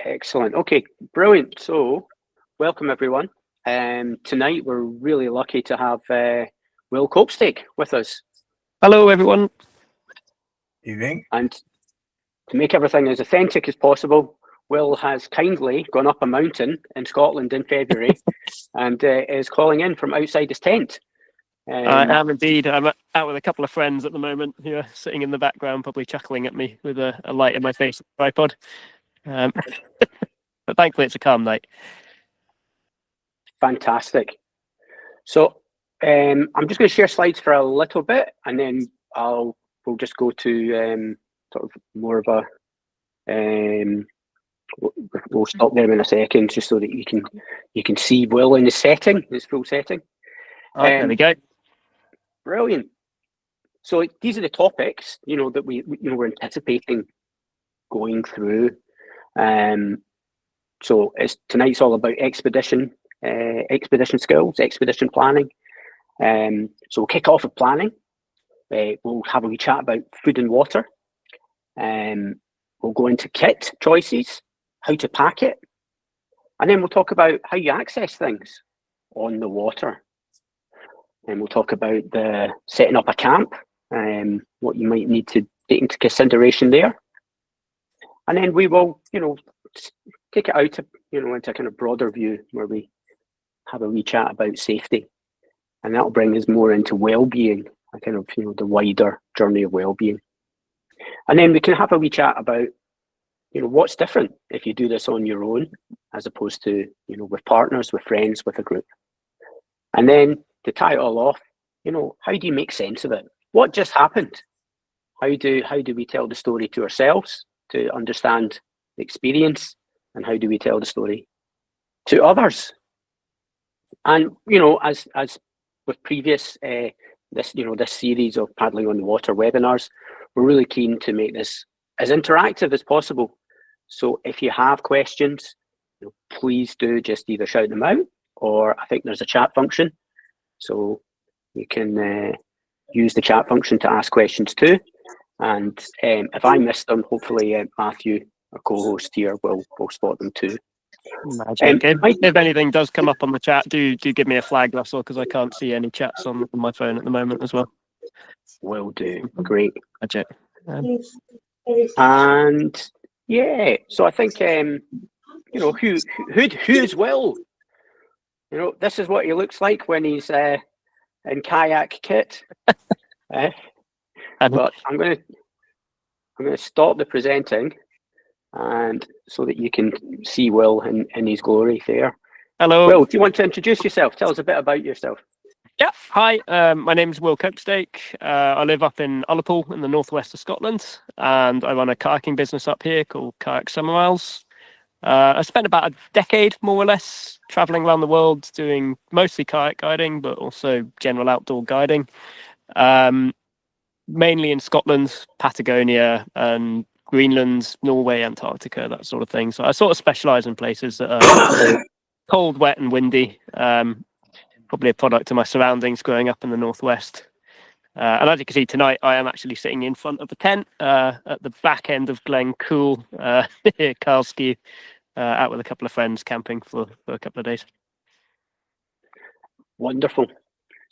Excellent. Okay, brilliant. So, welcome everyone. Tonight we're really lucky to have Will Copestake with us. Hello, everyone. Evening. And to make everything as authentic as possible, Will has kindly gone up a mountain in Scotland in February and is calling in from outside his tent. I am indeed. I'm out with a couple of friends at the moment who are sitting in the background, probably chuckling at me with a light in my face, tripod. But thankfully, it's a calm night. Fantastic. So I'm just going to share slides for a little bit, and then we'll just go to sort of more of a. We'll stop there in a second, just so that you can see Will in his setting, his full setting. There we go. Brilliant. So these are the topics, that we're anticipating going through. So tonight's all about expedition skills, expedition planning. So we'll kick off with planning. We'll have a wee chat about food and water. We'll go into kit choices, how to pack it, and then we'll talk about how you access things on the water. And we'll talk about the setting up a camp, what you might need to take into consideration there. And then we will, take it out to, into a kind of broader view where we have a wee chat about safety. And that'll bring us more into well-being, a kind of, the wider journey of well-being. And then we can have a wee chat about, what's different if you do this on your own, as opposed to, with partners, with friends, with a group. And then to tie it all off, how do you make sense of it? What just happened? How do we tell the story to ourselves to understand the experience, and how do we tell the story to others? And as with previous this series of paddling on the water webinars, we're really keen to make this as interactive as possible. So if you have questions, please do just either shout them out, or I think there's a chat function. So you can use the chat function to ask questions too. And if I miss them, hopefully Matthew, our co-host here, will spot them too. Magic. If anything does come up on the chat, do give me a flag, Russell, because I can't see any chats on my phone at the moment as well. Will do. Great. Magic. And yeah, so I think who's Will? This is what he looks like when he's in kayak kit. But I'm going to stop the presenting, and so that you can see Will in his glory there. Hello. Will, do you want to introduce yourself? Tell us a bit about yourself. Yeah. Hi. My name is Will Copestake. I live up in Ullapool in the northwest of Scotland, and I run a kayaking business up here called Kayak Summer Miles. I spent about a decade, more or less, traveling around the world doing mostly kayak guiding, but also general outdoor guiding. Mainly in Scotland, Patagonia, and Greenland, Norway, Antarctica, that sort of thing. So I sort of specialise in places that are cold, wet, and windy. Probably a product of my surroundings growing up in the northwest. And as you can see tonight, I am actually sitting in front of a tent at the back end of Glen Cool, near Carlskew, out with a couple of friends camping for a couple of days. Wonderful.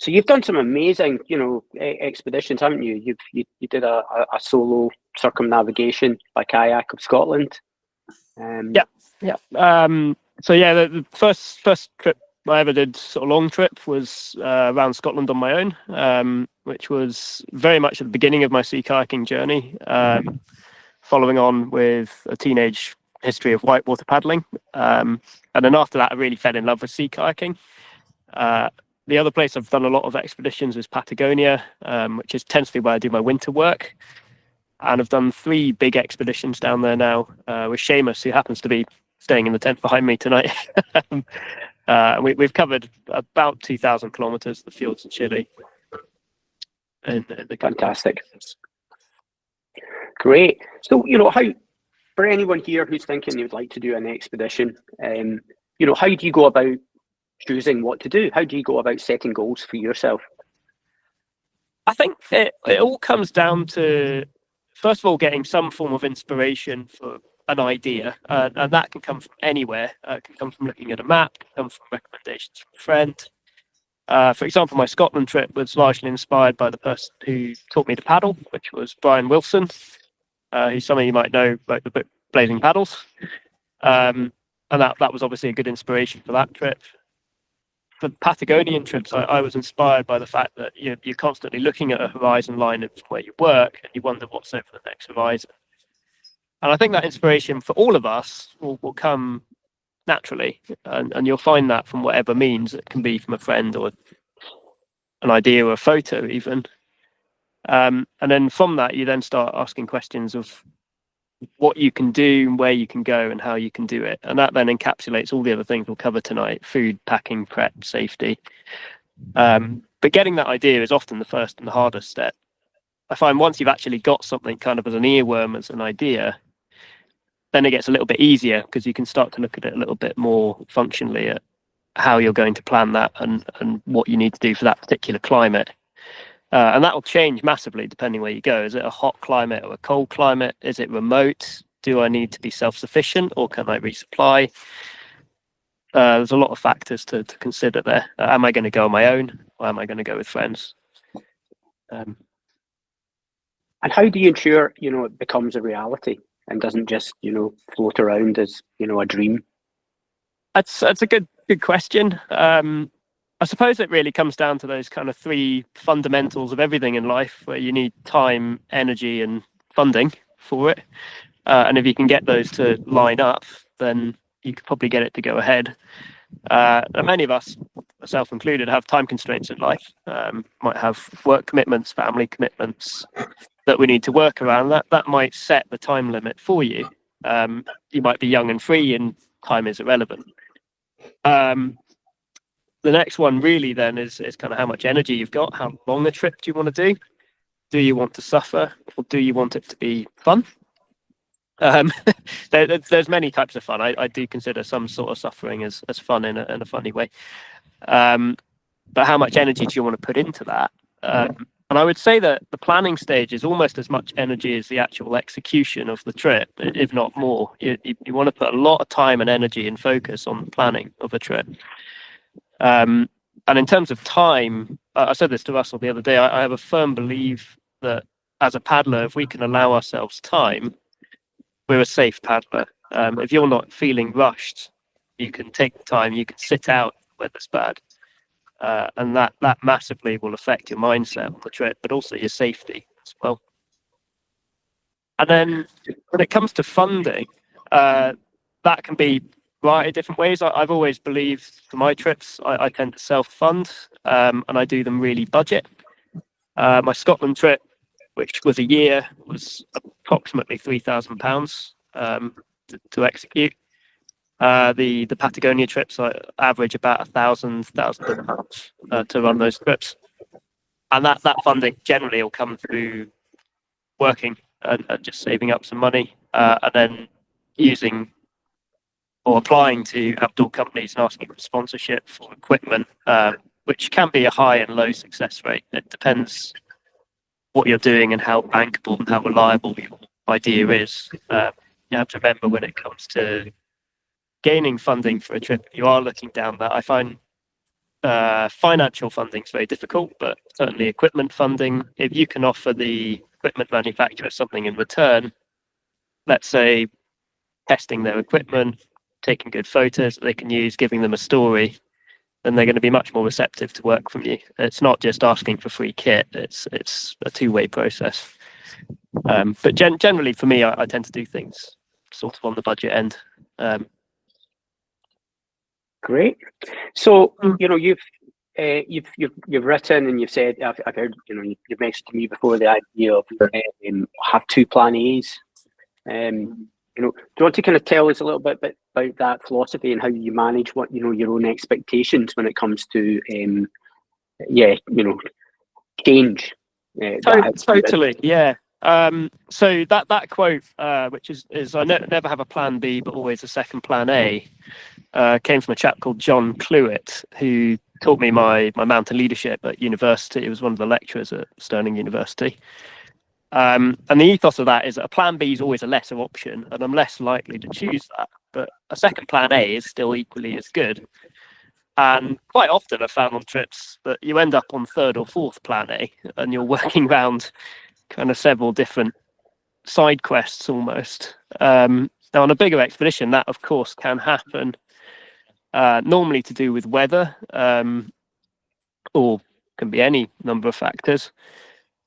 So you've done some amazing, expeditions, haven't you? You did a solo circumnavigation by kayak of Scotland. Yeah. So yeah, the first trip I ever did, sort of long trip, was around Scotland on my own, which was very much at the beginning of my sea kayaking journey, following on with a teenage history of whitewater paddling. And then after that, I really fell in love with sea kayaking. The other place I've done a lot of expeditions is Patagonia, which tends to be where I do my winter work. And I've done 3 big expeditions down there now with Seamus, who happens to be staying in the tent behind me tonight. We've covered about 2,000 kilometers of the fjords in Chile. Fantastic. Great. So, how, for anyone here who's thinking they would like to do an expedition, how do you go about choosing what to do? How do you go about setting goals for yourself? I think it all comes down to, first of all, getting some form of inspiration for an idea, and that can come from anywhere. It can come from looking at a map, it can come from recommendations from a friend. For example, my Scotland trip was largely inspired by the person who taught me to paddle, which was Brian Wilson, who's some of you might know, like the book Blazing Paddles. And that was obviously a good inspiration for that trip. For Patagonian trips, I was inspired by the fact that you're constantly looking at a horizon line of where you work, and you wonder what's over the next horizon. And I think that inspiration for all of us will come naturally, and you'll find that from whatever means. It can be from a friend or an idea or a photo even. And then from that, you then start asking questions of what you can do, where you can go, and how you can do it. And that then encapsulates all the other things we'll cover tonight: food, packing, prep, safety. But getting that idea is often the first and the hardest step. I find once you've actually got something kind of as an earworm, as an idea, then it gets a little bit easier, because you can start to look at it a little bit more functionally at how you're going to plan that and what you need to do for that particular climate. And that will change massively depending where you go. Is it a hot climate or a cold climate? Is it remote? Do I need to be self-sufficient, or can I resupply? There's a lot of factors to consider there. Am I going to go on my own, or am I going to go with friends? And how do you ensure, it becomes a reality and doesn't just, float around as, a dream? That's a good question. I suppose it really comes down to those kind of three fundamentals of everything in life, where you need time, energy, and funding for it. And if you can get those to line up, then you could probably get it to go ahead. And many of us, myself included, have time constraints in life. Might have work commitments, family commitments that we need to work around. That might set the time limit for you. You might be young and free, and time is irrelevant. The next one really then is kind of how much energy you've got. How long a trip do you want to do? Do you want to suffer, or do you want it to be fun? There's many types of fun. I do consider some sort of suffering as fun in a funny way. But how much energy do you want to put into that? And I would say that the planning stage is almost as much energy as the actual execution of the trip, if not more. You want to put a lot of time and energy and focus on the planning of a trip. And in terms of time, I said this to Russell the other day, I have a firm belief that as a paddler, if we can allow ourselves time, we're a safe paddler. If you're not feeling rushed, you can take the time, you can sit out when it's bad. And that massively will affect your mindset on the trip, but also your safety as well. And then when it comes to funding, that can be a variety of different ways. I've always believed for my trips, I tend to self-fund, and I do them really budget. My Scotland trip, which was a year, was approximately £3,000 to execute. The Patagonia trips, I average about £1,000 to run those trips, and that funding generally will come through working and just saving up some money, and then using or applying to outdoor companies and asking for sponsorship for equipment, which can be a high and low success rate. It depends what you're doing and how bankable and how reliable your idea is. You have to remember, when it comes to gaining funding for a trip, you are looking down that. I find financial funding is very difficult, but certainly equipment funding, if you can offer the equipment manufacturer something in return, let's say testing their equipment, taking good photos that they can use, giving them a story, then they're going to be much more receptive to work from you. It's not just asking for free kit, it's a two-way process. But generally for me, I tend to do things sort of on the budget end. Great. So you've written and you've said, I've heard, you've mentioned to me before the idea of have two plan A's. Do you want to kind of tell us a little bit about that philosophy and how you manage what your own expectations when it comes to change? Totally, yeah. So that quote, which is I never have a plan B but always a second plan A, came from a chap called John Cluett, who taught me my mountain leadership at university. He was one of the lecturers at Stirling University. And the ethos of that is that a plan B is always a lesser option, and I'm less likely to choose that. But a second plan A is still equally as good. And quite often I've found on trips that you end up on third or fourth plan A, and you're working around kind of several different side quests almost. Now, on a bigger expedition, that of course can happen, normally to do with weather, or can be any number of factors.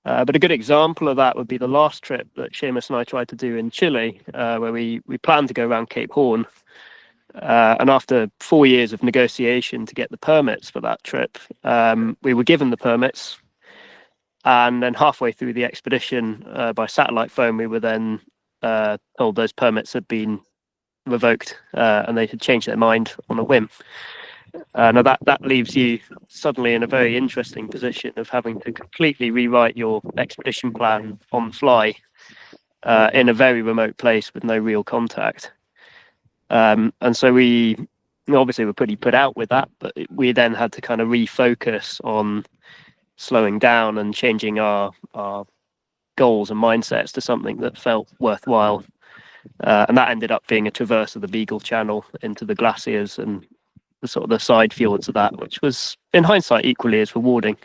But a good example of that would be the last trip that Seamus and I tried to do in Chile, where we planned to go around Cape Horn. And after 4 years of negotiation to get the permits for that trip, we were given the permits. And then halfway through the expedition, by satellite phone, we were then told those permits had been revoked, and they had changed their mind on a whim. Now that leaves you suddenly in a very interesting position of having to completely rewrite your expedition plan on the fly, in a very remote place with no real contact. And so we obviously were pretty put out with that, but we then had to kind of refocus on slowing down and changing our goals and mindsets to something that felt worthwhile. And that ended up being a traverse of the Beagle Channel into the glaciers and the sort of the side fjords of that, which was in hindsight equally as rewarding.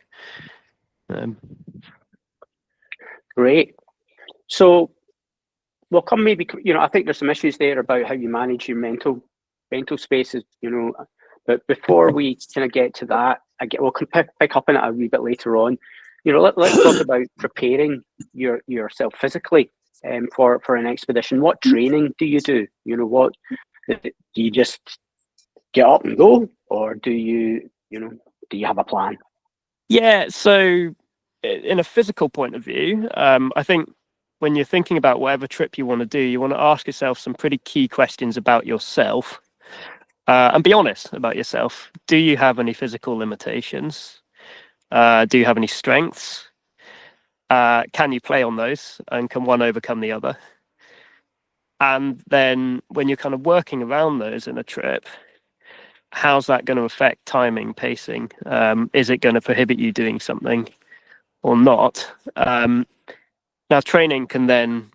Great. So we'll come maybe, I think there's some issues there about how you manage your mental spaces, but before we kind of get to that, we'll pick up on it a wee bit later on. Let's talk about preparing yourself physically for an expedition. What training do you do? What do you just get up and go, or do you have a plan? Yeah, so in a physical point of view, I think when you're thinking about whatever trip you want to do, you want to ask yourself some pretty key questions about yourself, and be honest about yourself. Do you have any physical limitations? Do you have any strengths? Can you play on those, and can one overcome the other? And then when you're kind of working around those in a trip, how's that going to affect timing, pacing? Is it going to prohibit you doing something or not? Now, training can then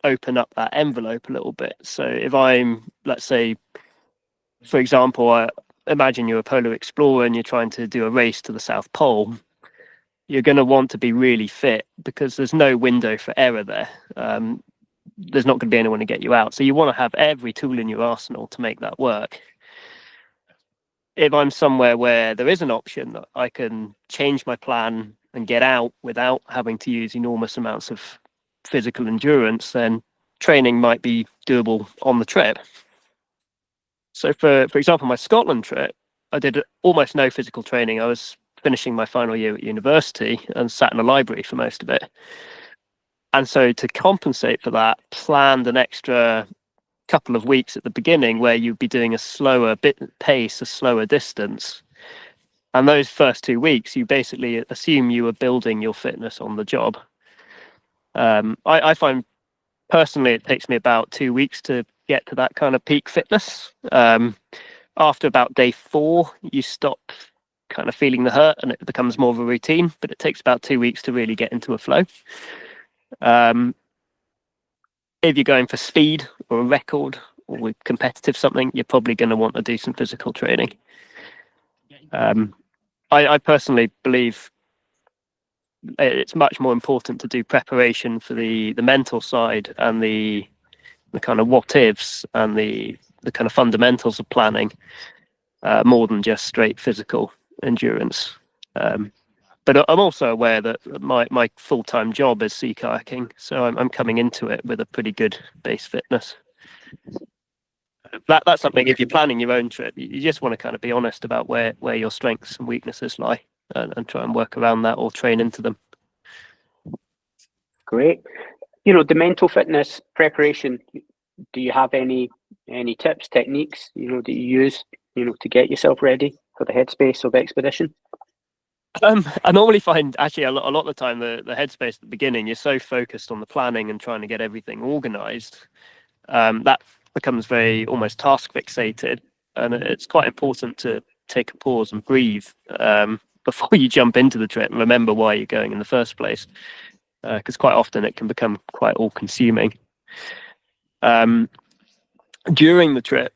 open up that envelope a little bit. So if I'm, let's say, for example, imagine you're a polar explorer and you're trying to do a race to the South Pole, you're going to want to be really fit because there's no window for error there. There's not going to be anyone to get you out. So you want to have every tool in your arsenal to make that work. If I'm somewhere where there is an option that I can change my plan and get out without having to use enormous amounts of physical endurance, then training might be doable on the trip. So for example, my Scotland trip, I did almost no physical training. I was finishing my final year at university and sat in a library for most of it. And so to compensate for that, planned an extra couple of weeks at the beginning where you'd be doing a slower pace, a slower distance. And those first 2 weeks, you basically assume you were building your fitness on the job. I find personally it takes me about 2 weeks to get to that kind of peak fitness. After about day 4, you stop kind of feeling the hurt and it becomes more of a routine, but it takes about 2 weeks to really get into a flow. If you're going for speed or a record or with competitive something, you're probably going to want to do some physical training. I personally believe it's much more important to do preparation for the mental side and the kind of what ifs and the kind of fundamentals of planning, more than just straight physical endurance. But I'm also aware that my full-time job is sea kayaking, so I'm coming into it with a pretty good base fitness. That's something, if you're planning your own trip, you just want to kind of be honest about where your strengths and weaknesses lie, and try and work around that or train into them. Great. The mental fitness preparation, do you have any tips, techniques, that you use, to get yourself ready for the headspace of expedition? I normally find actually a lot of the time the headspace at the beginning, you're so focused on the planning and trying to get everything organized, that becomes very almost task fixated, and it's quite important to take a pause and breathe before you jump into the trip and remember why you're going in the first place. because quite often it can become quite all-consuming. During the trip,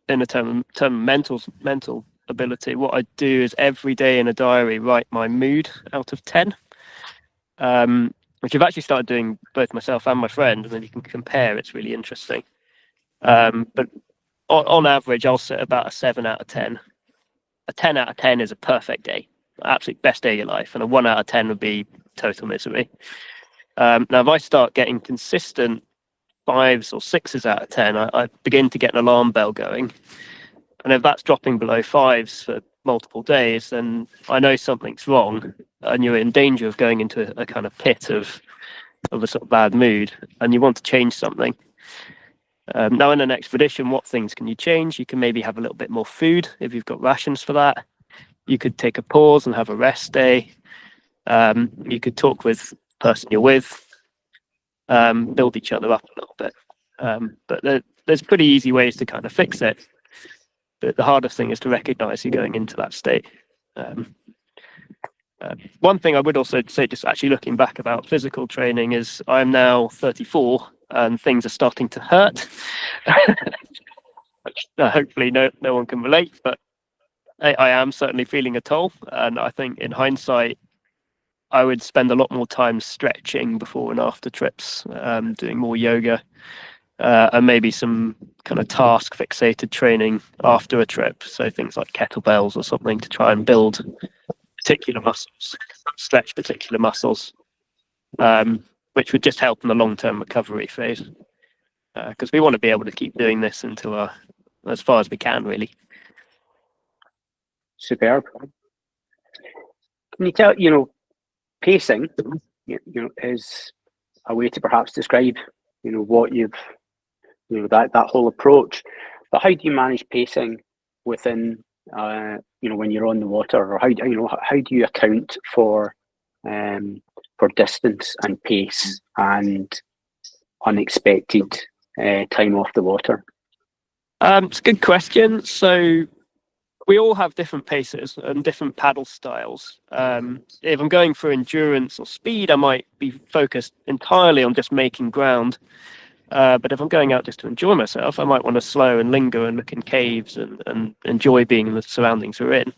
in a term of mental ability, what I do is every day in a diary write my mood out of 10, which I've actually started doing both myself and my friend, and then you can compare. It's really interesting. But on average, I'll sit about a 7 out of 10. A 10 out of 10 is a perfect day, absolute best day of your life, and a 1 out of 10 would be total misery. Now, if I start getting consistent 5s or 6s out of 10, I begin to get an alarm bell going. And if that's dropping below 5s for multiple days, then I know something's wrong, and you're in danger of going into a kind of pit of a sort of bad mood, and you want to change something. Now, in an expedition, what things can you change? You can maybe have a little bit more food if you've got rations for that. You could take a pause and have a rest day. You could talk with the person you're with, build each other up a little bit. But there's pretty easy ways to kind of fix it. But the hardest thing is to recognize you're going into that state. One thing I would also say, just actually looking back about physical training, is I'm now 34 and things are starting to hurt. Hopefully no one can relate, but I am certainly feeling a toll. And I think in hindsight, I would spend a lot more time stretching before and after trips, doing more yoga, and maybe some kind of task fixated training after a trip. So things like kettlebells or something to try and build particular muscles, stretch particular muscles, which would just help in the long-term recovery phase. Because we want to be able to keep doing this until as far as we can, really. Superb. Can you tell, pacing, is a way to perhaps describe, what you've, that whole approach. But how do you manage pacing within, when you're on the water, or how do you account for distance and pace and unexpected time off the water? It's a good question. So we all have different paces and different paddle styles. If I'm going for endurance or speed, I might be focused entirely on just making ground. But if I'm going out just to enjoy myself, I might want to slow and linger and look in caves and enjoy being in the surroundings we're in.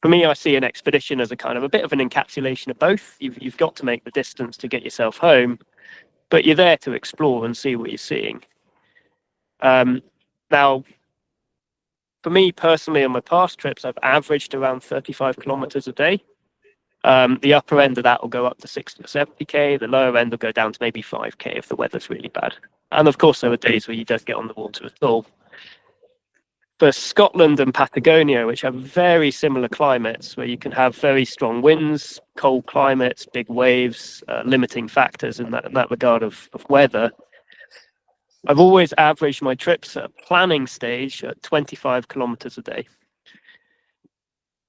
For me, I see an expedition as a kind of a bit of an encapsulation of both. You've got to make the distance to get yourself home, but you're there to explore and see what you're seeing. Now, for me personally, on my past trips, I've averaged around 35 kilometers a day. The upper end of that will go up to 60 or 70k. The lower end will go down to maybe 5k if the weather's really bad. And of course, there are days where you don't get on the water at all. For Scotland and Patagonia, which have very similar climates, where you can have very strong winds, cold climates, big waves, limiting factors in that regard of weather, I've always averaged my trips at a planning stage at 25 kilometers a day.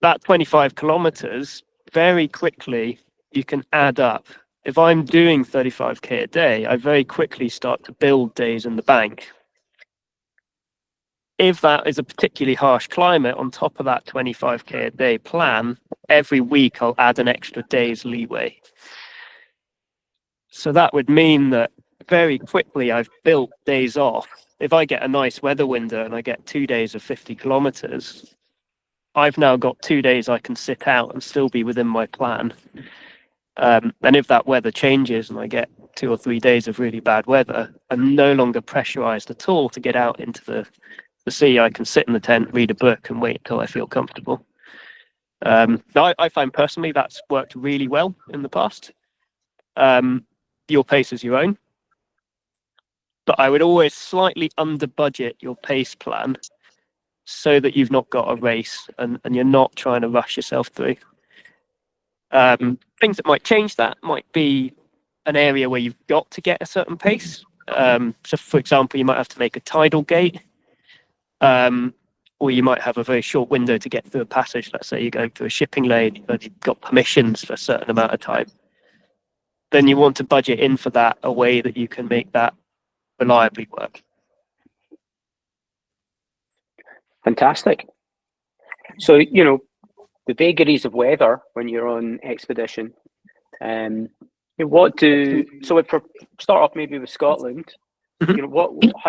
That 25 kilometers, very quickly, you can add up. If I'm doing 35k a day, I very quickly start to build days in the bank. If that is a particularly harsh climate, on top of that 25k a day plan, every week I'll add an extra day's leeway. So that would mean that very quickly I've built days off. If I get a nice weather window and I get 2 days of 50 kilometers, I've now got 2 days I can sit out and still be within my plan. And if that weather changes and I get 2 or 3 days of really bad weather, I'm no longer pressurized at all to get out into the sea. I can sit in the tent, read a book, and wait until I feel comfortable. Now, I find personally that's worked really well in the past. Your pace is your own, but I would always slightly under budget your pace plan so that you've not got a race and you're not trying to rush yourself through. Things that might change that might be an area where you've got to get a certain pace. So, for example, you might have to make a tidal gate, or you might have a very short window to get through a passage. Let's say you're going through a shipping lane, but you've got permissions for a certain amount of time. Then you want to budget in for that a way that you can make that reliably work. Fantastic. So, the vagaries of weather when you're on expedition So if we start off maybe with Scotland, how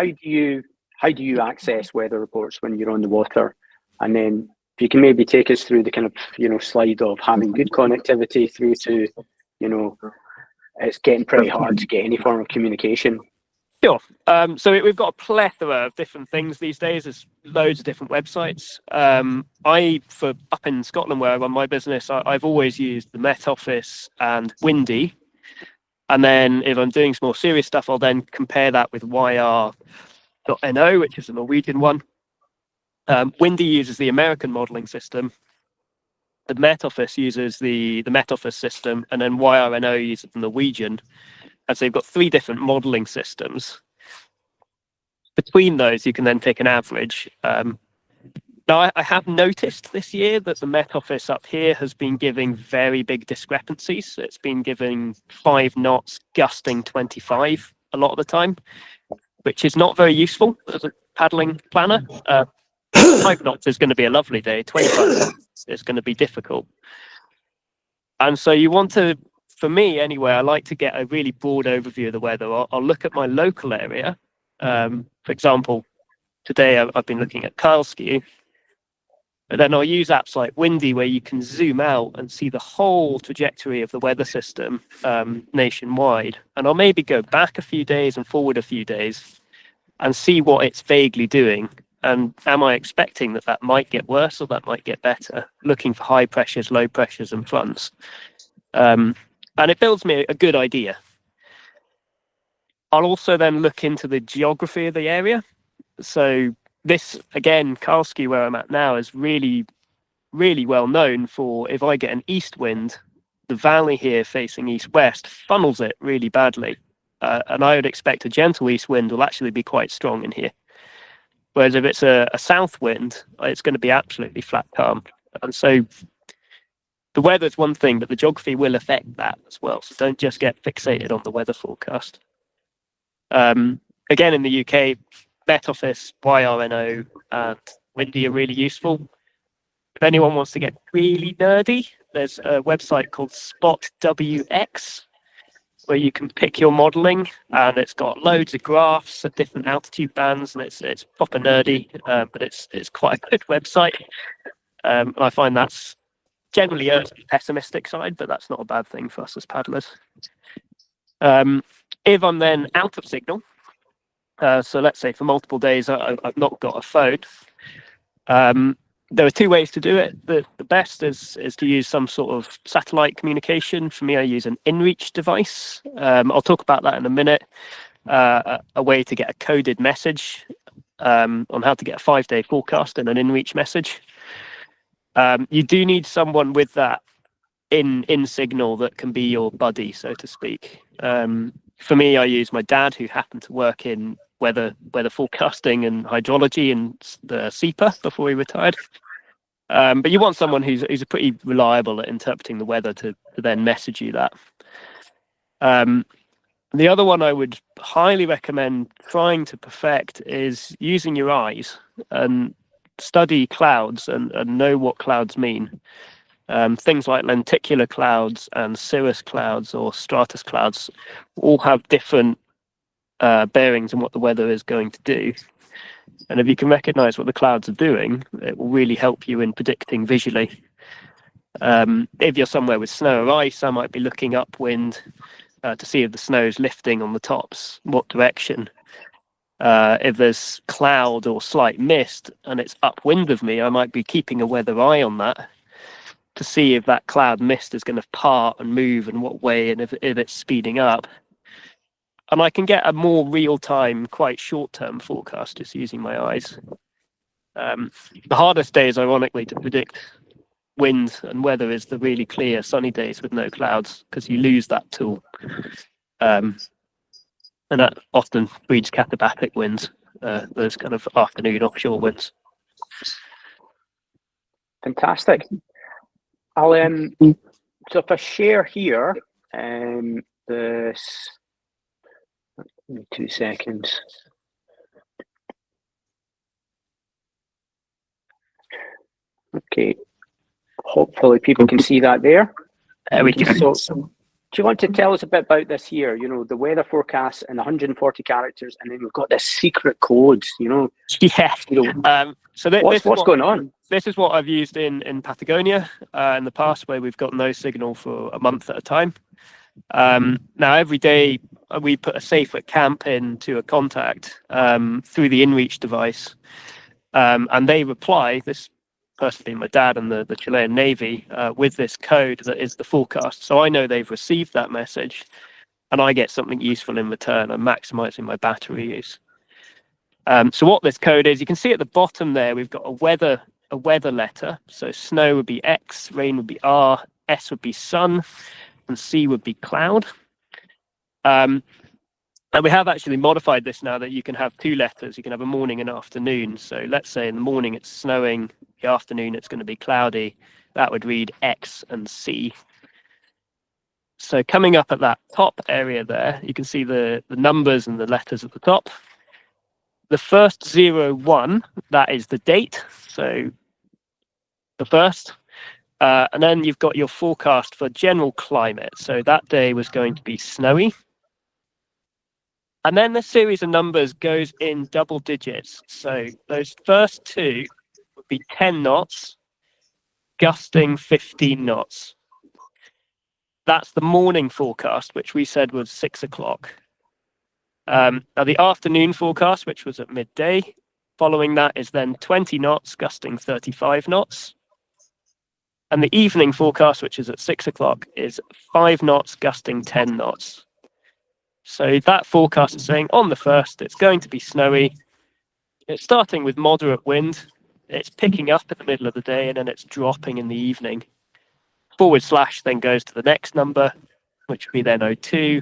do you access weather reports when you're on the water? And then if you can maybe take us through the kind of slide of having good connectivity through to it's getting pretty hard to get any form of communication. Sure. So we've got a plethora of different things these days. There's loads of different websites. For up in Scotland where I run my business, I've always used the Met Office and Windy. And then if I'm doing some more serious stuff, I'll then compare that with YR.no, which is a Norwegian one. Windy uses the American modeling system. The Met Office uses the Met Office system, and then YRNO uses the Norwegian. And so you've got 3 different modeling systems. Between those, you can then take an average. Now, I have noticed this year that the Met Office up here has been giving very big discrepancies. It's been giving 5 knots, gusting 25 a lot of the time, which is not very useful as a paddling planner. 5 knots is going to be a lovely day. 25 knots is going to be difficult. And so you want to, for me anyway, I like to get a really broad overview of the weather. I'll look at my local area. For example, today I've been looking at Karlskew. But then I'll use apps like Windy where you can zoom out and see the whole trajectory of the weather system nationwide. And I'll maybe go back a few days and forward a few days and see what it's vaguely doing. And am I expecting that might get worse or that might get better? Looking for high pressures, low pressures and fronts. And it builds me a good idea. I'll also then look into the geography of the area. So this, again, Karlskew, where I'm at now, is really, really well known for if I get an east wind, the valley here facing east-west funnels it really badly. And I would expect a gentle east wind will actually be quite strong in here. Whereas if it's a south wind, it's going to be absolutely flat calm. And so the weather's one thing, but the geography will affect that as well. So don't just get fixated on the weather forecast. Again, in the UK, Met Office, YRNO, and Windy are really useful. If anyone wants to get really nerdy, there's a website called SpotWX, where you can pick your modeling, and it's got loads of graphs at different altitude bands, and it's proper nerdy, but it's quite a good website. And I find that's generally a pessimistic side, but that's not a bad thing for us as paddlers. If I'm then out of signal, so let's say for multiple days I've not got a phone, there are 2 ways to do it. The best is to use some sort of satellite communication. For me, I use an inReach device. I'll talk about that in a minute. A way to get a coded message on how to get a 5-day forecast in an inReach message. You do need someone with that in signal that can be your buddy, so to speak. For me, I use my dad, who happened to work in weather forecasting and hydrology and the SEPA before he retired. But you want someone who's pretty reliable at interpreting the weather to then message you that. The other one I would highly recommend trying to perfect is using your eyes and study clouds and know what clouds mean. Things like lenticular clouds and cirrus clouds or stratus clouds all have different bearings on what the weather is going to do. And if you can recognize what the clouds are doing, it will really help you in predicting visually. If you're somewhere with snow or ice, I might be looking upwind to see if the snow is lifting on the tops, what direction. If there's cloud or slight mist and it's upwind of me, I might be keeping a weather eye on that to see if that cloud mist is going to part and move and what way, and if it's speeding up. And I can get a more real-time, quite short-term forecast just using my eyes. The hardest days, ironically, to predict wind and weather is the really clear sunny days with no clouds, because you lose that tool. And that often breeds katabatic winds, those kind of afternoon offshore winds. Fantastic. I'll so if I share here, this. 2 seconds. Okay. Hopefully people can see that there. There we go. So Do you want to tell us a bit about this year? You know, the weather forecast and 140 characters, and then we've got this secret code. You know, Yeah. So what's going on? This is what I've used in Patagonia in the past, where we've got no signal for a month at a time. Now, every day we put a safe at camp into a contact through the InReach device, and they reply, this person being my dad and the Chilean Navy, with this code that is the forecast. So I know they've received that message, and I get something useful in return. I'm maximizing my battery use. So what this code is, you can see at the bottom there, we've got a weather letter. So snow would be X, rain would be R, S would be sun, and C would be cloud. And we have actually modified this now that you can have two letters. You can have a morning and afternoon. So let's say in the morning it's snowing, the afternoon it's going to be cloudy. That would read X and C. So coming up at that top area there, you can see the numbers and the letters at the top. The first 01, that is the date. So the first. And then you've got your forecast for general climate. So that day was going to be snowy. And then the series of numbers goes in double digits. So those first two would be 10 knots, gusting 15 knots. That's the morning forecast, which we said was 6 o'clock. Now the afternoon forecast, which was at midday, following that is then 20 knots, gusting 35 knots. And the evening forecast, which is at 6 o'clock, is 5 knots, gusting 10 knots. So that forecast is saying on the first, it's going to be snowy. It's starting with moderate wind. It's picking up in the middle of the day, and then it's dropping in the evening. / then goes to the next number, which would be then 02,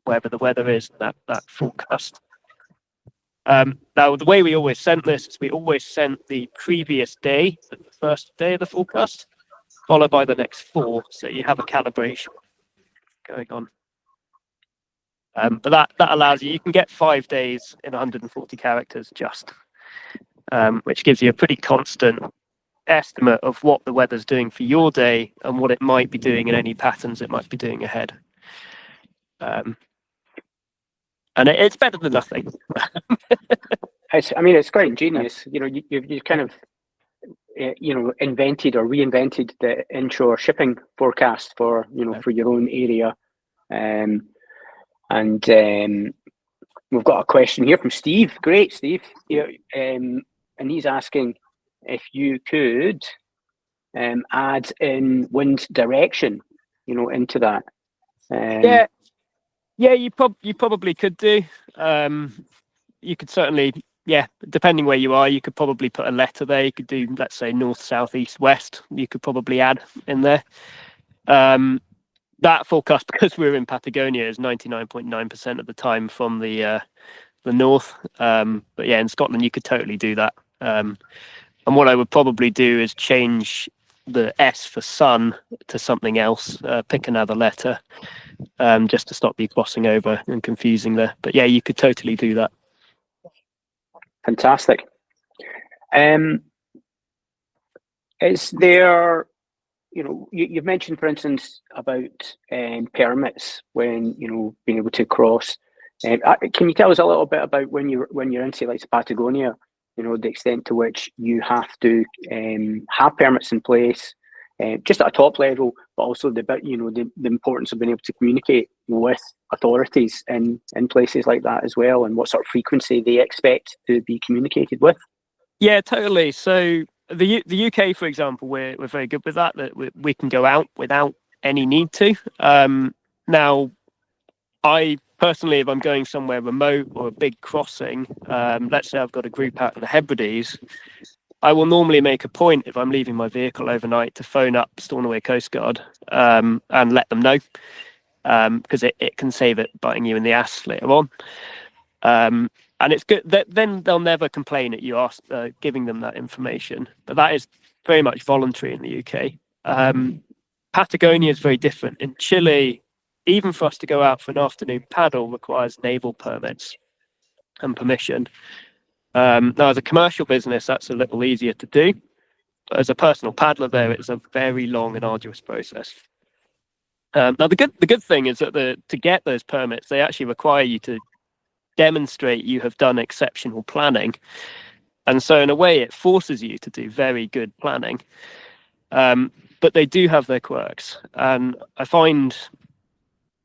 wherever the weather is, that forecast. Now, the way we always sent this is we always sent the previous day, the first day of the forecast, followed by the next 4. So you have a calibration going on. But that allows you can get 5 days in 140 characters just, which gives you a pretty constant estimate of what the weather's doing for your day and what it might be doing and any patterns it might be doing ahead. And it's better than nothing. It's quite ingenious. You know, you've kind of invented or reinvented the inshore shipping forecast for for your own area. And we've got a question here from Steve. Great, Steve. And he's asking if you could add in wind direction, into that. Yeah, you probably could do. You could certainly, depending where you are, you could probably put a letter there. You could do, let's say, north, south, east, west. You could probably add in there. That forecast, because we're in Patagonia, is 99.9% of the time from the north. But yeah, in Scotland, you could totally do that. And what I would probably do is change the S for sun to something else, pick another letter, just to stop you crossing over and confusing there. But yeah, you could totally do that. Fantastic. Is there, you've mentioned, for instance, about permits when being able to cross. Can you tell us a little bit about when you're into like Patagonia? The extent to which you have to have permits in place, just at a top level, but also the importance of being able to communicate with authorities in places like that as well, and what sort of frequency they expect to be communicated with. Yeah, totally. So the UK, for example, we're very good with that we can go out without any need to. Now, I personally, if I'm going somewhere remote or a big crossing, let's say I've got a group out in the Hebrides, I will normally make a point, if I'm leaving my vehicle overnight, to phone up Stornoway Coast Guard and let them know, because it can save it biting you in the ass later on. And it's good that then they'll never complain at you giving them that information. But that is very much voluntary in the UK. Patagonia is very different. In Chile, even for us to go out for an afternoon paddle requires naval permits and permission. Now, as a commercial business, that's a little easier to do. But as a personal paddler there, it's a very long and arduous process. Now the good thing is that to get those permits, they actually require you to demonstrate you have done exceptional planning, and so in a way it forces you to do very good planning. But they do have their quirks, and I find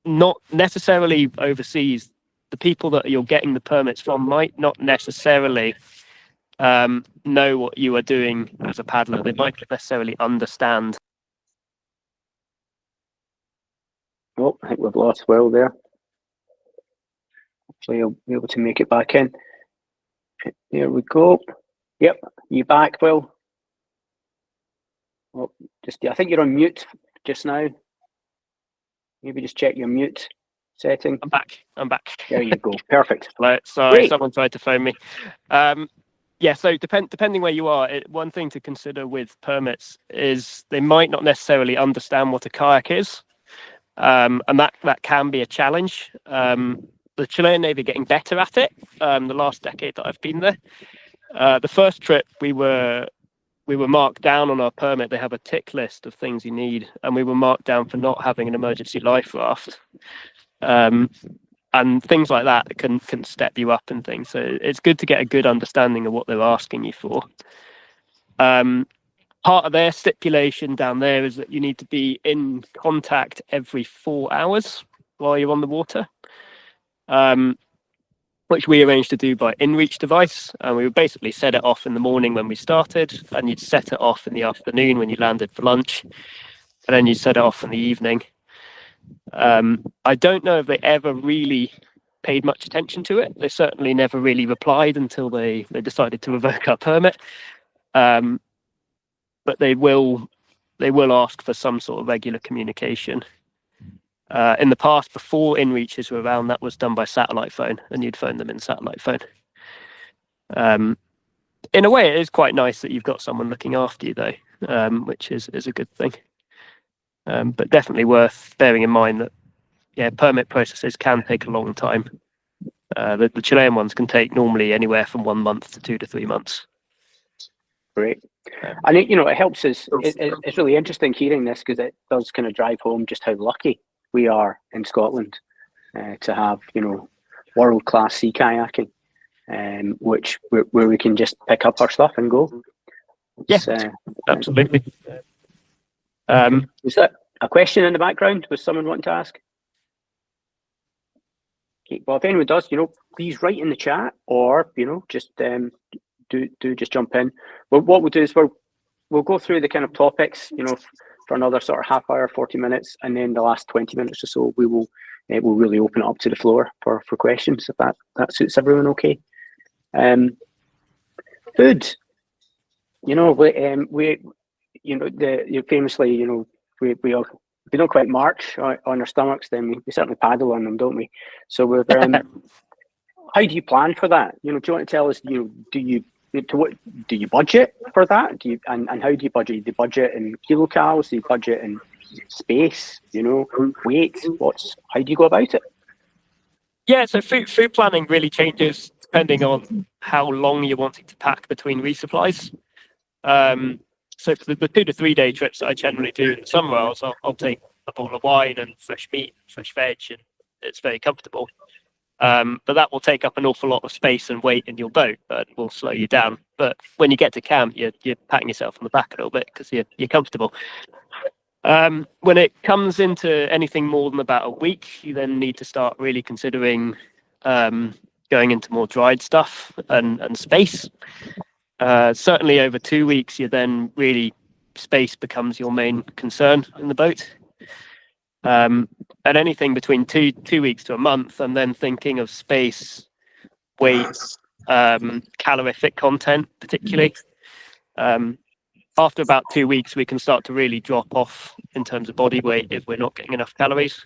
not necessarily overseas, the people that you're getting the permits from might not necessarily know what you are doing as a paddler. They might not necessarily understand. Oh, I think we've lost Will there. Hopefully he'll be able to make it back in. There we go. Yep, you back, Will? Oh, I think you're on mute just now. Maybe just check your mute setting. I'm back. There you go. Perfect. Sorry, Great. someone tried to phone me. Yeah, so depending where you are, one thing to consider with permits is they might not necessarily understand what a kayak is, and that can be a challenge. The Chilean Navy are getting better at it. The last decade that I've been there, the first trip we were marked down on our permit. They have a tick list of things you need, and we were marked down for not having an emergency life raft. And things like that can step you up and things. So it's good to get a good understanding of what they're asking you for. Part of their stipulation down there is that you need to be in contact every 4 hours while you're on the water, which we arranged to do by InReach device. And we would basically set it off in the morning when we started, and you'd set it off in the afternoon when you landed for lunch, and then you'd set it off in the evening. I don't know if they ever really paid much attention to it. They certainly never really replied until they decided to revoke our permit. But they will ask for some sort of regular communication. In the past, before InReaches were around, that was done by satellite phone, and you'd phone them in satellite phone. In a way, it is quite nice that you've got someone looking after you, though, which is a good thing. But definitely worth bearing in mind that, yeah, permit processes can take a long time. The Chilean ones can take normally anywhere from 1 month to 2 to 3 months. Great. And it helps us. It's really interesting hearing this, because it does kind of drive home just how lucky we are in Scotland to have world-class sea kayaking, which where we can just pick up our stuff and go. Absolutely. Was that a question in the background? Was someone wanting to ask? Okay, well, if anyone does, please write in the chat, or just do just jump in. Well, what we'll do is we'll go through the kind of topics, for another sort of half hour, 40 minutes, and then the last 20 minutes or so, we'll really open it up to the floor for questions, if that suits everyone. Okay. Food. Famously, we don't quite march on our stomachs, then we certainly paddle on them, don't we? So we're how do you plan for that? Do you want to tell us? Do you budget for that? And how do you budget? Do you budget in kilocalories? Do you budget in space? Weight? How do you go about it? Yeah, so food planning really changes depending on how long you're wanting to pack between resupplies. So for the 2 to 3 day trips that I generally do in the summer, I'll take a bottle of wine and fresh meat, fresh veg, and it's very comfortable. But that will take up an awful lot of space and weight in your boat, but will slow you down. But when you get to camp, you're patting yourself on the back a little bit because you're comfortable. When it comes into anything more than about a week, you then need to start really considering going into more dried stuff and space. Certainly over 2 weeks, then really space becomes your main concern in the boat. And anything between two weeks to a month, and then thinking of space, weight, calorific content, particularly. After about 2 weeks, we can start to really drop off in terms of body weight if we're not getting enough calories.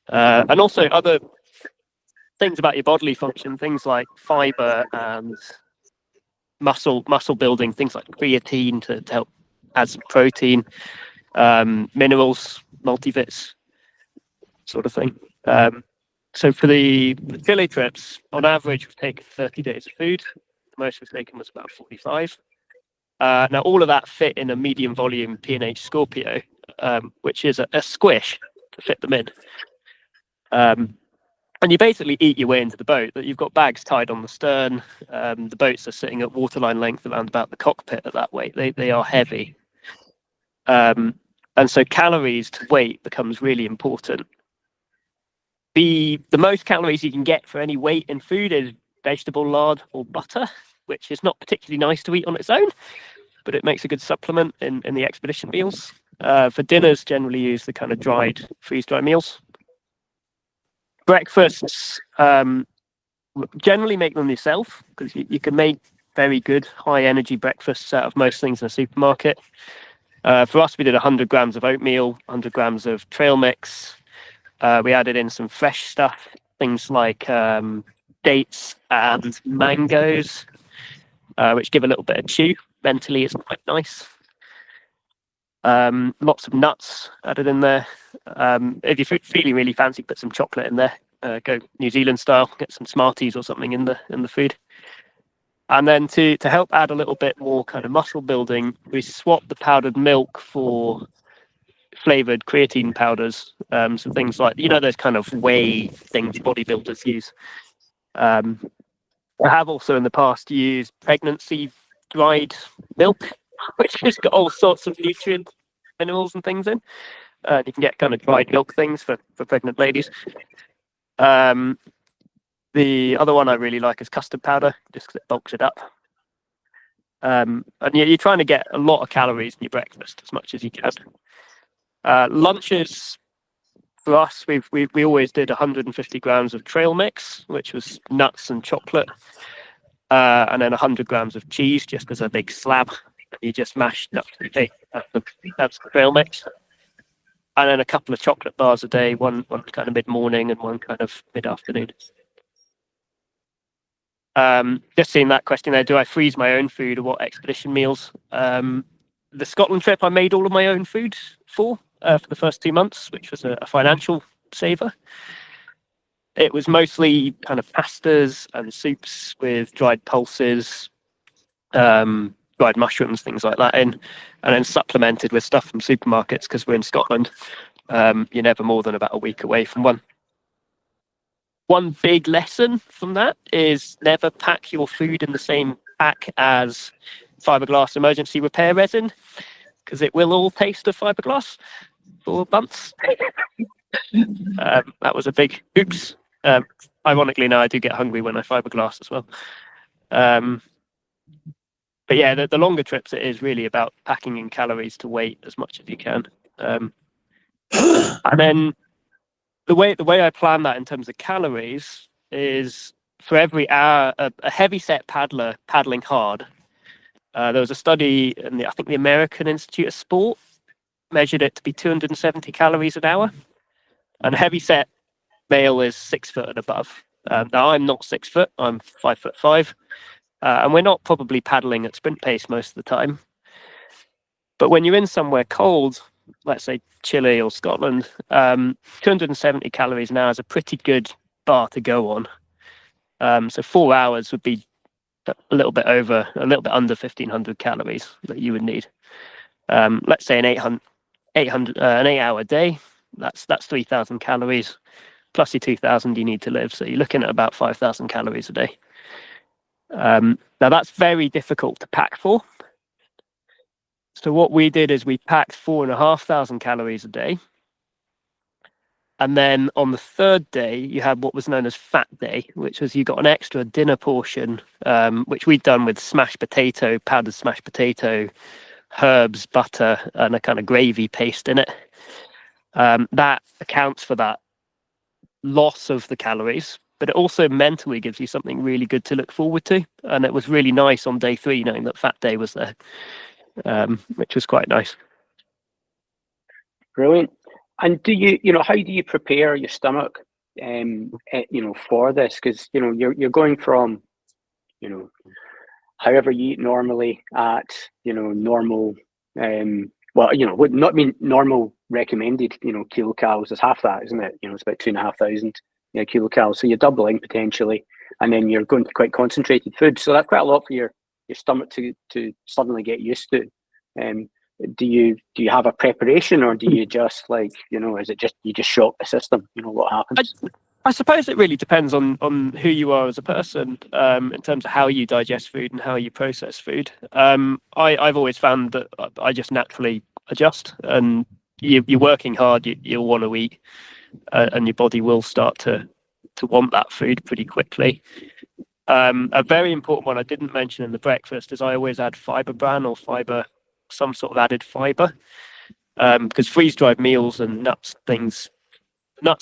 And also other things about your bodily function, things like fiber and muscle building, things like creatine to help add some protein, minerals, multivits, sort of thing. So for the Chile trips, on average, we've taken 30 days of food. The most we've taken was about 45. Now, all of that fit in a medium volume P&H Scorpio, which is a squish. fit them in. And you basically eat your way into the boat. That you've got bags tied on the stern. The boats are sitting at waterline length around about the cockpit at that weight. They are heavy. And so calories to weight becomes really important. The most calories you can get for any weight in food is vegetable lard or butter, which is not particularly nice to eat on its own, but it makes a good supplement in the expedition meals. For dinners, generally use the kind of dried, freeze-dry meals. Breakfasts, generally make them yourself, because you can make very good high-energy breakfasts out of most things in a supermarket. For us, we did 100 grams of oatmeal, 100 grams of trail mix. We added in some fresh stuff, things like dates and mangoes, which give a little bit of chew. Mentally, it's quite nice. Lots of nuts added in there. If you're feeling really fancy, put some chocolate in there. Go New Zealand style, get some Smarties or something in the food. And then to help add a little bit more kind of muscle building, we swapped the powdered milk for flavored creatine powders. So things like, those kind of whey things bodybuilders use. I have also in the past used pregnancy dried milk, which has got all sorts of nutrient minerals and things in. You can get kind of dried milk things for pregnant ladies. The other one I really like is custard powder, just because it bulks it up. And you're trying to get a lot of calories in your breakfast, as much as you can. Lunches, for us, we always did 150 grams of trail mix, which was nuts and chocolate, and then 100 grams of cheese, just as a big slab. You just mash nuts and cheese. That's the trail mix. And then a couple of chocolate bars a day, one kind of mid-morning and one kind of mid-afternoon. Just seeing that question there, do I freeze my own food or what expedition meals? The Scotland trip, I made all of my own food for the first 2 months, which was a financial saver. It was mostly kind of pastas and soups with dried pulses, dried mushrooms, things like that in, and then supplemented with stuff from supermarkets, because we're in Scotland. You're never more than about a week away from one. One big lesson from that is never pack your food in the same pack as fiberglass emergency repair resin, because it will all taste of fiberglass for months. That was a big oops. Ironically, now I do get hungry when I fiberglass as well. But yeah, the longer trips, it is really about packing in calories to weight as much as you can. And then the way I plan that in terms of calories is for every hour, a heavy set paddler paddling hard. There was a study in I think the American Institute of Sport measured it to be 270 calories an hour. And a heavy set male is 6 foot and above. Now I'm not 6 foot, I'm 5'5". And we're not probably paddling at sprint pace most of the time. But when you're in somewhere cold, let's say Chile or Scotland, 270 calories an hour is a pretty good bar to go on. So 4 hours would be a little bit under 1,500 calories that you would need. Let's say an 8-hour day, that's 3,000 calories plus your 2,000 you need to live. So you're looking at about 5,000 calories a day. Now that's very difficult to pack for. So what we did is we packed 4,500 calories a day. And then on the third day, you had what was known as fat day, which was you got an extra dinner portion, which we'd done with smashed potato, powdered smashed potato, herbs, butter, and a kind of gravy paste in it. That accounts for that loss of the calories, but it also mentally gives you something really good to look forward to. And it was really nice on day 3, knowing that fat day was there, which was quite nice. Brilliant. And how do you prepare your stomach, for this? Because, you're going from, however you eat normally at, normal, would not mean normal recommended, kilocalories is half that, isn't it? It's about 2,500 kilocalories. So you're doubling potentially, and then you're going to quite concentrated food. So that's quite a lot for your stomach to suddenly get used to. do you have a preparation, or do you just is it just you just shock the system? What happens? I suppose it really depends on who you are as a person, in terms of how you digest food and how you process food. I've always found that I just naturally adjust, and you're working hard, you'll want to eat, and your body will start to want that food pretty quickly. A very important one I didn't mention in the breakfast is I always add fiber bran or some sort of added fiber, because freeze-dried meals and nuts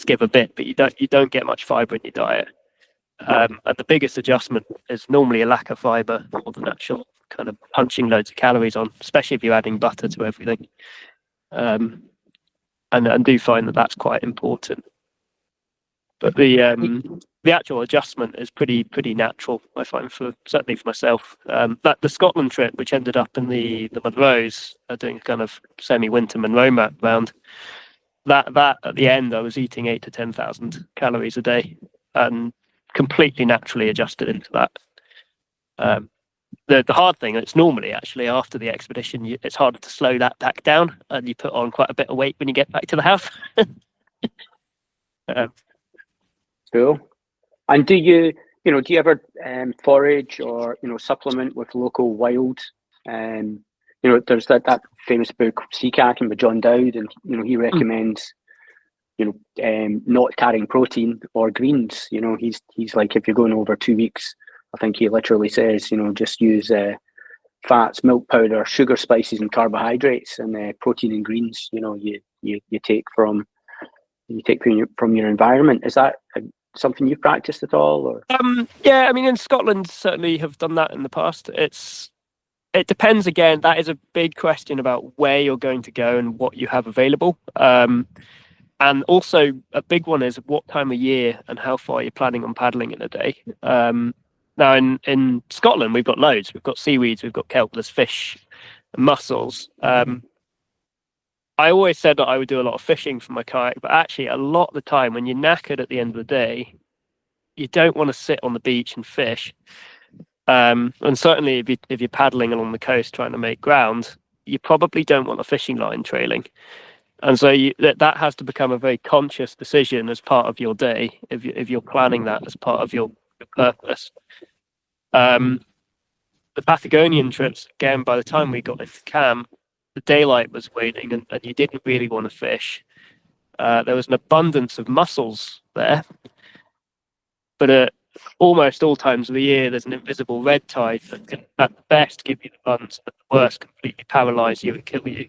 give a bit, but you don't get much fiber in your diet. And the biggest adjustment is normally a lack of fiber more than actual kind of punching loads of calories on, especially if you're adding butter to everything. And do find that that's quite important. But the actual adjustment is pretty natural, I find, certainly for myself. That the Scotland trip, which ended up in the Munros, doing kind of semi-winter Munro map round, that at the end I was eating 8,000 to 10,000 calories a day, and completely naturally adjusted into that. The hard thing, it's normally actually after the expedition, it's harder to slow that back down, and you put on quite a bit of weight when you get back to the house. Cool. And do you ever forage or supplement with local wild? There's that famous book Sea Kayaking by John Dowd, and he recommends not carrying protein or greens. He's like, if you're going over 2 weeks, I think he literally says just use fats, milk powder, sugar, spices, and carbohydrates, and protein and greens. You take from your environment. Is that something you've practiced at all? Or yeah, I mean, in Scotland certainly have done that in the past. It depends. Again, that is a big question about where you're going to go and what you have available. And also a big one is what time of year and how far you're planning on paddling in a day. Now in Scotland, we've got loads. We've got seaweeds, we've got kelp, there's fish and mussels. I always said that I would do a lot of fishing for my kayak, but actually a lot of the time when you're knackered at the end of the day, you don't want to sit on the beach and fish. And certainly if you're paddling along the coast trying to make ground, you probably don't want a fishing line trailing. And so that has to become a very conscious decision as part of your day, if you're planning that as part of your purpose. The Patagonian trips, again, by the time we got into camp, the daylight was waning, and you didn't really want to fish. There was an abundance of mussels there, but at almost all times of the year, there's an invisible red tide that can, at best, give you the buns, but at the worst, completely paralyze you and kill you.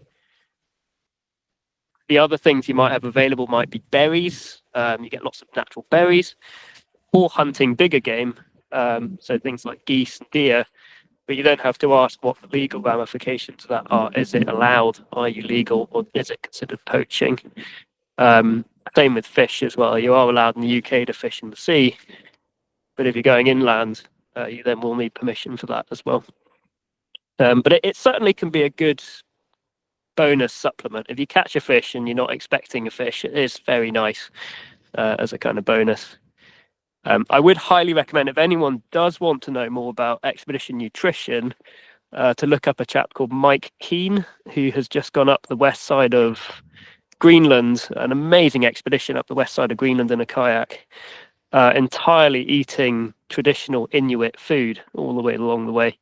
The other things you might have available might be berries. You get lots of natural berries, or hunting bigger game, so things like geese and deer. But you don't have to ask what the legal ramifications of that are. Is it allowed? Are you legal? Or is it considered poaching? Same with fish as well. You are allowed in the UK to fish in the sea, but if you're going inland, you then will need permission for that as well. But it certainly can be a good bonus supplement. If you catch a fish and you're not expecting a fish, it is very nice as a kind of bonus. I would highly recommend, if anyone does want to know more about expedition nutrition, to look up a chap called Mike Keane, who has just gone up the west side of Greenland, an amazing expedition up the west side of Greenland in a kayak, entirely eating traditional Inuit food all the way along the way,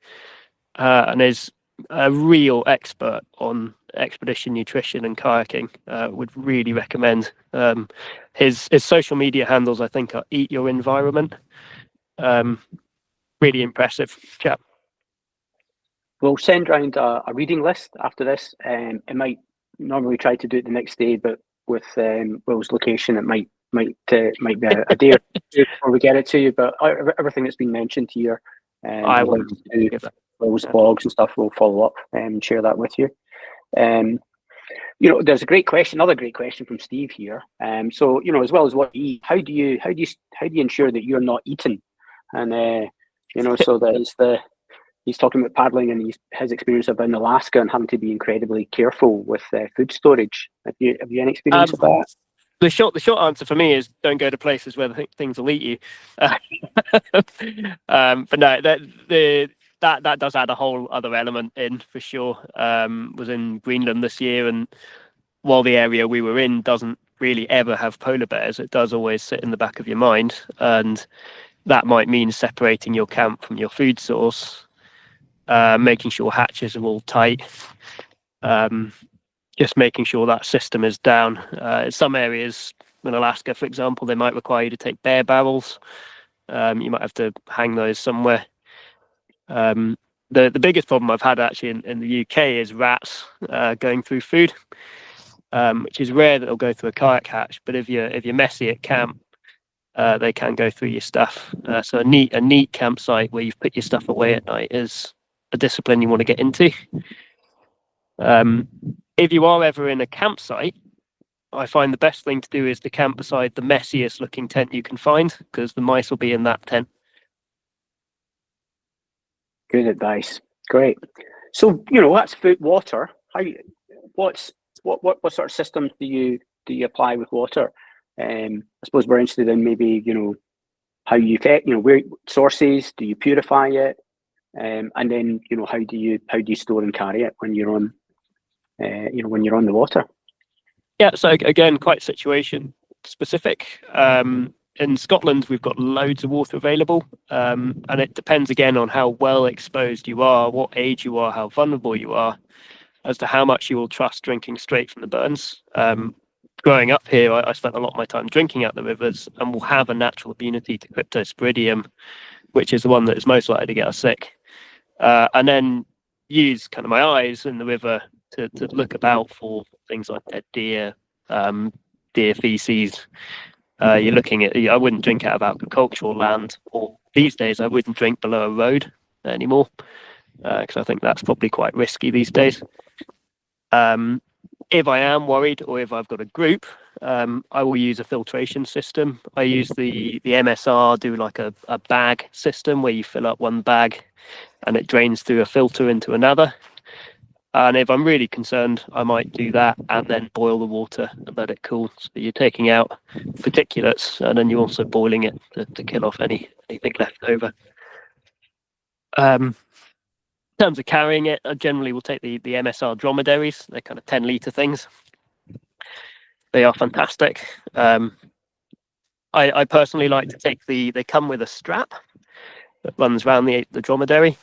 and is a real expert on expedition nutrition and kayaking. Would really recommend. His social media handles, I think, are Eat Your Environment. Really impressive chap. We'll send round a reading list after this. It might normally try to do it the next day, but with Will's location, it might be a day or two before we get it to you. But everything that's been mentioned here, I will do Will's blogs and stuff. We'll follow up and share that with you. There's another great question from Steve here. So as well as what you eat, how do you ensure that you're not eating? And so that he's talking about paddling and his experience about in Alaska and having to be incredibly careful with food storage. Have you any experience of that? The short answer for me is don't go to places where things will eat you. But no, that does add a whole other element in for sure. Was in Greenland this year, and while the area we were in doesn't really ever have polar bears, it does always sit in the back of your mind, and that might mean separating your camp from your food source, making sure hatches are all tight, just making sure that system is down. In some areas in Alaska, for example, they might require you to take bear barrels. You might have to hang those somewhere. The biggest problem I've had actually in the UK is rats going through food, which is rare that they'll go through a kayak hatch. But if you're messy at camp, they can go through your stuff. So a neat campsite where you've put your stuff away at night is a discipline you want to get into. If you are ever in a campsite, I find the best thing to do is to camp beside the messiest looking tent you can find, because the mice will be in that tent. Good advice. Great. So that's food, water. What sort of systems do you apply with water? I suppose we're interested in maybe how you affect where sources, do you purify it, and then how do you store and carry it when you're on when you're on the water? Yeah, so again, quite situation specific. In Scotland, we've got loads of water available, and it depends again on how well exposed you are, what age you are, how vulnerable you are, as to how much you will trust drinking straight from the burns. Growing up here, I spent a lot of my time drinking out the rivers, and will have a natural immunity to Cryptosporidium, which is the one that is most likely to get us sick. And then use kind of my eyes in the river to look about for things like dead deer, deer feces. You're looking at, I wouldn't drink out of agricultural land, or these days I wouldn't drink below a road anymore, because I think that's probably quite risky these days. If I am worried, or if I've got a group, I will use a filtration system. I use the MSR, do like a bag system where you fill up one bag and it drains through a filter into another. And if I'm really concerned, I might do that and then boil the water and let it cool. So you're taking out particulates, and then you're also boiling it to kill off anything left over. In terms of carrying it, I generally will take the MSR dromedaries. They're kind of 10-litre things. They are fantastic. I personally like to take they come with a strap that runs around the dromedary.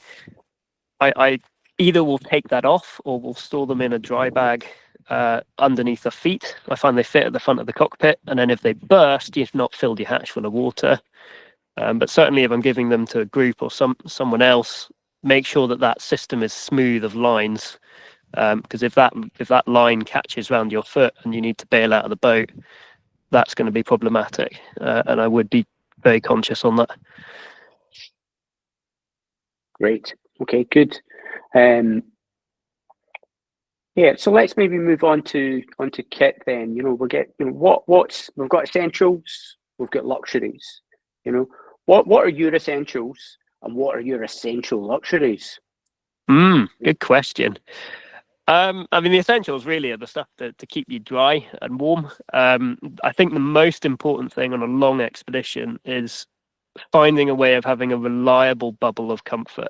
I either will take that off or will store them in a dry bag underneath the feet. I find they fit at the front of the cockpit, and then if they burst, you've not filled your hatch full of water. But certainly if I'm giving them to a group or someone else, make sure that system is smooth of lines, because if that line catches around your foot and you need to bail out of the boat, that's going to be problematic, and I would be very conscious on that. Great. Okay, good. Yeah, so let's maybe move on to kit then. We'll get we've got essentials, we've got luxuries. What are your essentials and what are your essential luxuries? Good question. I mean, the essentials really are the stuff to keep you dry and warm. I think the most important thing on a long expedition is finding a way of having a reliable bubble of comfort.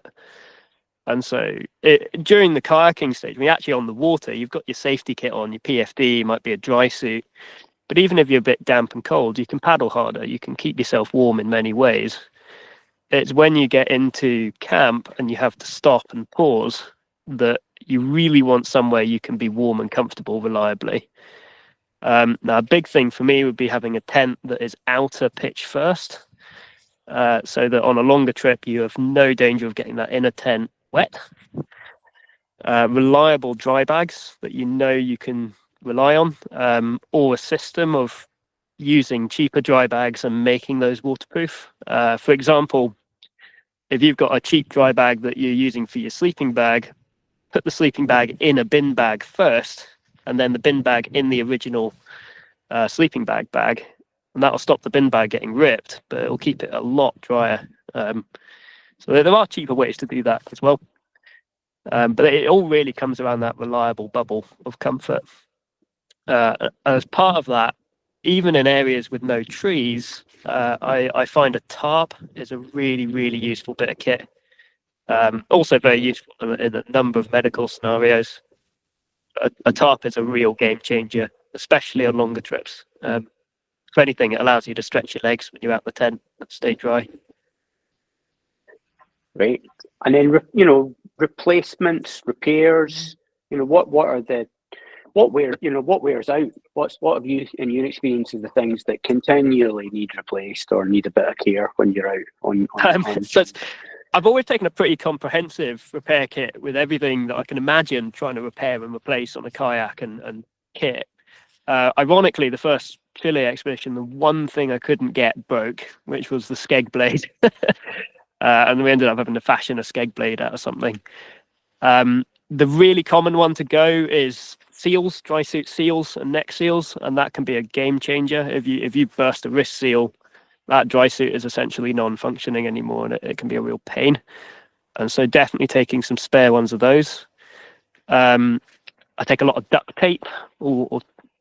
And so during the kayaking stage, actually on the water, you've got your safety kit on, your PFD, might be a dry suit. But even if you're a bit damp and cold, you can paddle harder. You can keep yourself warm in many ways. It's when you get into camp and you have to stop and pause that you really want somewhere you can be warm and comfortable reliably. Now, a big thing for me would be having a tent that is outer pitch first, so that on a longer trip, you have no danger of getting that inner tent wet. Reliable dry bags that you can rely on, or a system of using cheaper dry bags and making those waterproof. For example, if you've got a cheap dry bag that you're using for your sleeping bag, put the sleeping bag in a bin bag first, and then the bin bag in the original sleeping bag, and that'll stop the bin bag getting ripped, but it'll keep it a lot drier. So there are cheaper ways to do that as well. But it all really comes around that reliable bubble of comfort. As part of that, even in areas with no trees, I find a tarp is a really, really useful bit of kit. Also very useful in a number of medical scenarios. A tarp is a real game changer, especially on longer trips. If anything, it allows you to stretch your legs when you're out the tent and stay dry. Right. And then, replacements, repairs, what wears out? What have you, in your experience, of the things that continually need replaced or need a bit of care when you're out on So I've always taken a pretty comprehensive repair kit with everything that I can imagine trying to repair and replace on a kayak and kit. Ironically, the first Chile expedition, the one thing I couldn't get broke, which was the skeg blade. And we ended up having to fashion a skeg blade out of something. The really common one to go is seals, dry suit seals and neck seals, and that can be a game changer. If you burst a wrist seal, that dry suit is essentially non-functioning anymore, and it can be a real pain. And so definitely taking some spare ones of those. I take a lot of duct tape or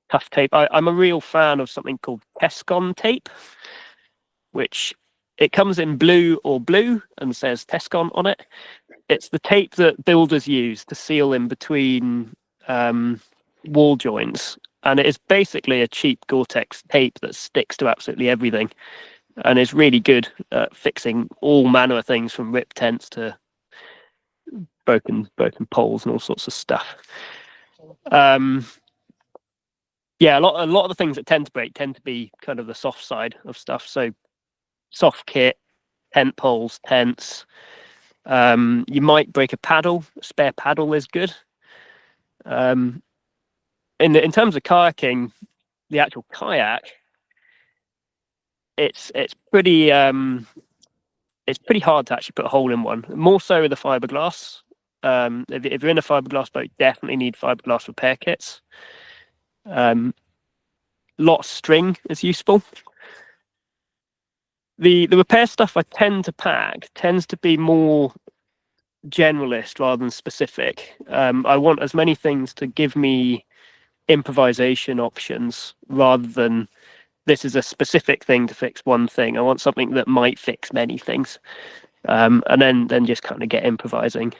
tough tape. I'm a real fan of something called Tescon tape, which it comes in blue and says Tescon on it. It's the tape that builders use to seal in between wall joints. And it is basically a cheap Gore-Tex tape that sticks to absolutely everything. And is really good at fixing all manner of things, from ripped tents to broken poles and all sorts of stuff. A lot of the things that tend to break tend to be kind of the soft side of stuff. So soft kit, tent poles, tents. You might break a paddle. A spare paddle is good. In terms of kayaking, the actual kayak, it's pretty hard to actually put a hole in one. More so with the fiberglass. If you're in a fiberglass boat, definitely need fiberglass repair kits. Lot of string is useful. The repair stuff I tend to pack tends to be more generalist rather than specific. I want as many things to give me improvisation options rather than this is a specific thing to fix one thing. I want something that might fix many things, and then just kind of get improvising.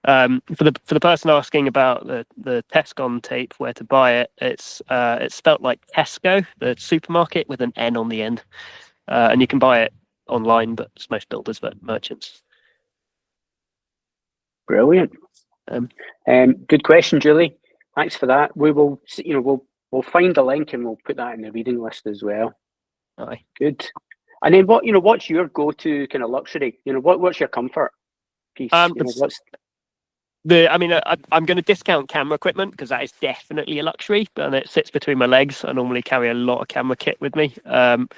For the person asking about the Tescon tape, where to buy it, it's spelt like Tesco, the supermarket, with an N on the end, and you can buy it online, but it's most builders, but merchants. Brilliant. Good question, Julie. Thanks for that. We will, we'll find a link and we'll put that in the reading list as well. Aye. Good. And then what's your go-to kind of luxury? What's your comfort piece? I'm going to discount camera equipment because that is definitely a luxury, and it sits between my legs. I normally carry a lot of camera kit with me. The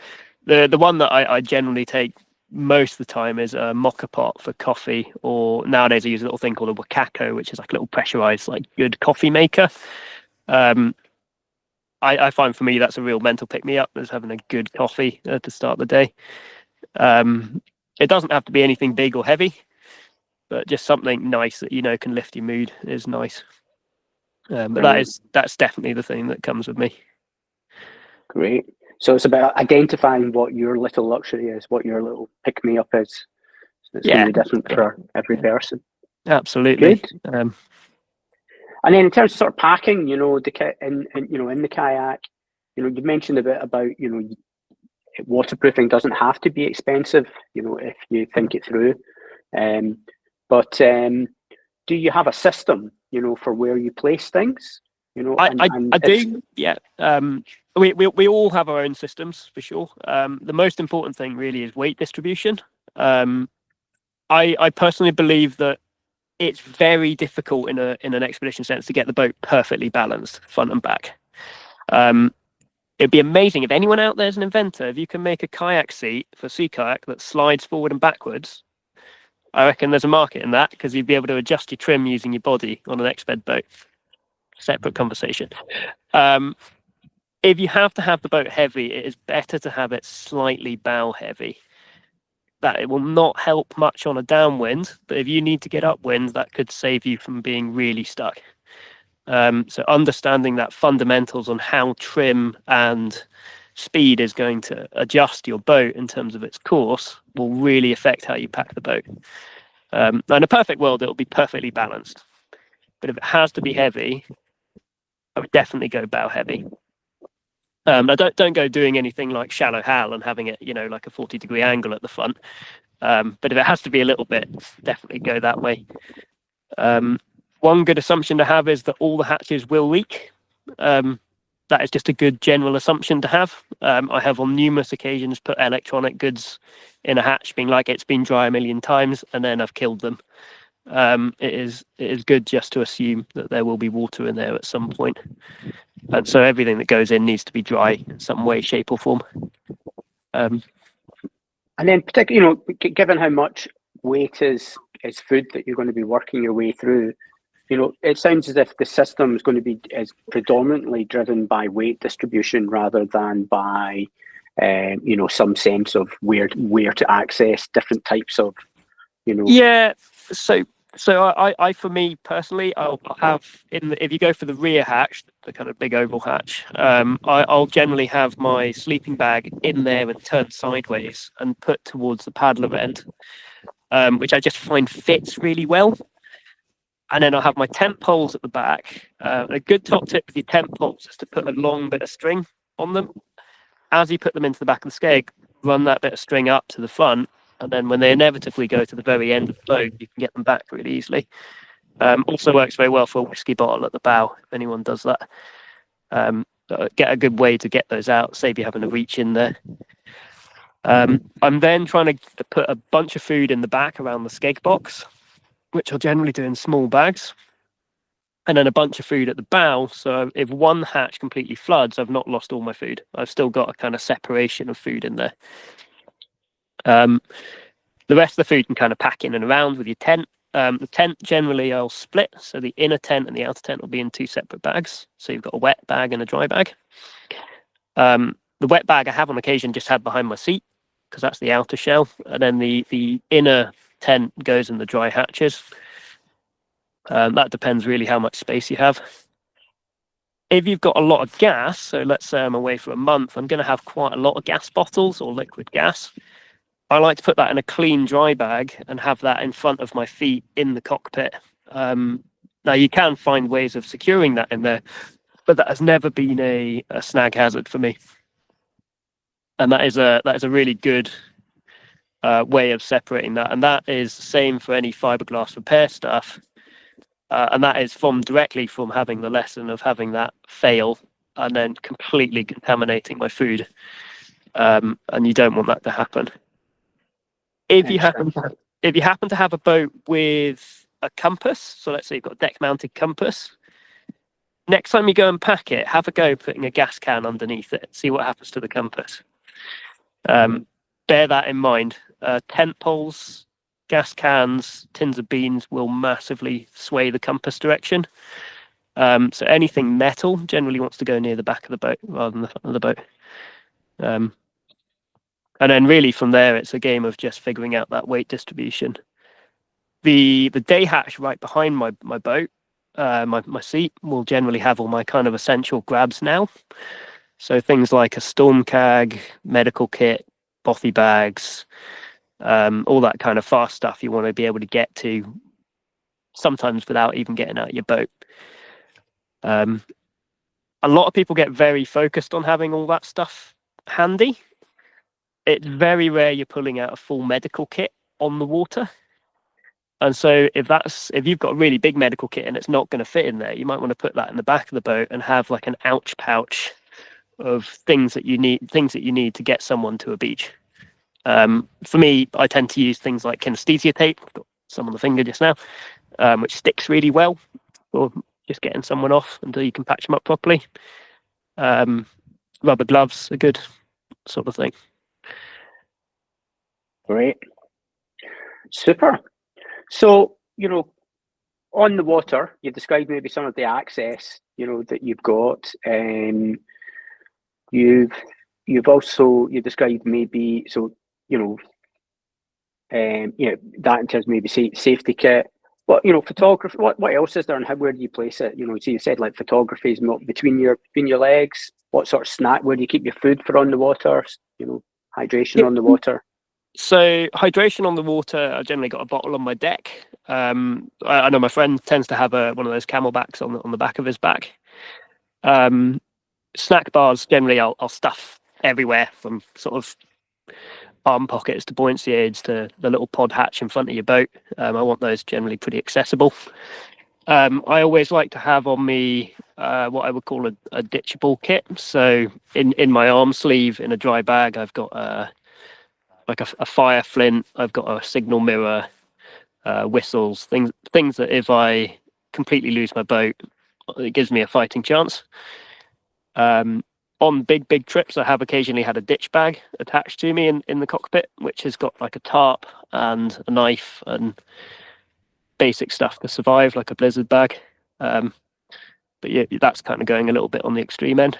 one that I generally take most of the time is a mocha pot for coffee, or nowadays I use a little thing called a Wakako, which is like a little pressurized, like good coffee maker. I find for me that's a real mental pick-me-up, is having a good coffee to start the day. It doesn't have to be anything big or heavy, but just something nice that can lift your mood is nice. But that's definitely the thing that comes with me. Great. So it's about identifying what your little luxury is, what your little pick-me-up is. So it's going to be different for every person. Absolutely. Good. And then in terms of sort of packing, in the kayak, you mentioned a bit about, waterproofing doesn't have to be expensive, if you think it through. But do you have a system, for where you place things? I do. Yeah. We all have our own systems for sure. The most important thing really is weight distribution. I personally believe that it's very difficult in an expedition sense to get the boat perfectly balanced front and back. It'd be amazing if anyone out there's an inventor, if you can make a kayak seat for sea kayak that slides forward and backwards. I reckon there's a market in that, because you'd be able to adjust your trim using your body on an Exped boat. Separate conversation. If you have to have the boat heavy, it is better to have it slightly bow heavy. That it will not help much on a downwind, but if you need to get upwind, that could save you from being really stuck. So understanding that fundamentals on how trim and speed is going to adjust your boat in terms of its course will really affect how you pack the boat. In a perfect world, it'll be perfectly balanced. But if it has to be heavy, I would definitely go bow heavy. Now don't go doing anything like shallow hal and having it, like a 40-degree angle at the front. But if it has to be a little bit, definitely go that way. One good assumption to have is that all the hatches will leak. That is just a good general assumption to have. I have on numerous occasions put electronic goods in a hatch being like, it's been dry a million times, and then I've killed them. It is good just to assume that there will be water in there at some point. And so everything that goes in needs to be dry in some way, shape or form. And then particularly, given how much weight is food that you're going to be working your way through, it sounds as if the system is going to be predominantly driven by weight distribution rather than by, some sense of where to access different types of, Yeah. So I for me personally, I'll have if you go for the rear hatch, the kind of big oval hatch, I'll generally have my sleeping bag in there and turned sideways and put towards the paddler end, which I just find fits really well. And then I'll have my tent poles at the back. A good top tip with your tent poles is to put a long bit of string on them. As you put them into the back of the skeg, run that bit of string up to the front, and then when they inevitably go to the very end of the boat, you can get them back really easily. Also works very well for a whiskey bottle at the bow, if anyone does that. Get a good way to get those out, save you having to reach in there. I'm then trying to put a bunch of food in the back around the skeg box, which I'll generally do in small bags, and then a bunch of food at the bow. So if one hatch completely floods, I've not lost all my food. I've still got a kind of separation of food in there. The rest of the food can kind of pack in and around with your tent. The tent generally I'll split, so the inner tent and the outer tent will be in two separate bags. So you've got a wet bag and a dry bag. The wet bag I have on occasion just had behind my seat because that's the outer shell, and then the inner tent goes in the dry hatches. That depends really how much space you have. If you've got a lot of gas, so let's say I'm away for a month, I'm going to have quite a lot of gas bottles or liquid gas. I like to put that in a clean dry bag and have that in front of my feet in the cockpit. Now you can find ways of securing that in there, but that has never been a snag hazard for me. And that is a really good way of separating that. And that is the same for any fiberglass repair stuff. And that is directly from having the lesson of having that fail and then completely contaminating my food. And you don't want that to happen. If you happen to have a boat with a compass, so let's say you've got a deck-mounted compass, next time you go and pack it, have a go putting a gas can underneath it. See what happens to the compass. Bear that in mind. Tent poles, gas cans, tins of beans will massively sway the compass direction. So anything metal generally wants to go near the back of the boat rather than the front of the boat. And then really from there, it's a game of just figuring out that weight distribution. The day hatch right behind my boat, my seat, will generally have all my kind of essential grabs now. So things like a storm cag, medical kit, bothy bags, all that kind of fast stuff you want to be able to get to sometimes without even getting out of your boat. A lot of people get very focused on having all that stuff handy. It's very rare you're pulling out a full medical kit on the water. And so if you've got a really big medical kit and it's not going to fit in there, you might want to put that in the back of the boat and have like an ouch pouch of things that you need to get someone to a beach. For me, I tend to use things like kinesthesia tape. I've got some on the finger just now, which sticks really well for just getting someone off until you can patch them up properly. Rubber gloves are good sort of thing. Great. Super. So, on the water, you described maybe some of the access, that you've got. You described maybe, that in terms of maybe safety kit. But, photography, what else is there and where do you place it? So you said like photography is not between your legs. What sort of snack, where do you keep your food for on the water? Hydration on the water? So hydration on the water, I've generally got a bottle on my deck. I know my friend tends to have one of those Camelbacks on the back of his back. Snack bars generally I'll stuff everywhere, from sort of arm pockets to buoyancy aids to the little pod hatch in front of your boat. I want those generally pretty accessible. I always like to have on me what I would call a ditchable kit. So in my arm sleeve in a dry bag, I've got like a fire flint. I've got a signal mirror, whistles, things that if I completely lose my boat, it gives me a fighting chance. On big trips, I have occasionally had a ditch bag attached to me in the cockpit, which has got like a tarp and a knife and basic stuff to survive, like a blizzard bag. But yeah, that's kind of going a little bit on the extreme end.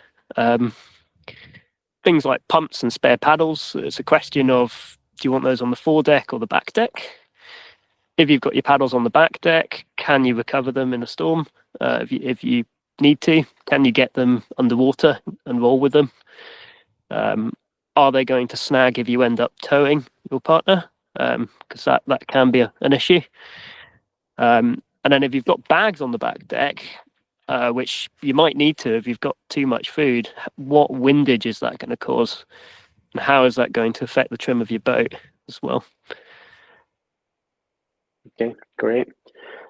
Things like pumps and spare paddles, it's a question of, do you want those on the foredeck or the back deck? If you've got your paddles on the back deck, can you recover them in a storm? If you need to, can you get them underwater and roll with them? Are they going to snag if you end up towing your partner? Because that can be an issue. And then if you've got bags on the back deck, which you might need to if you've got too much food, what windage is that going to cause? And how is that going to affect the trim of your boat as well? Okay, great.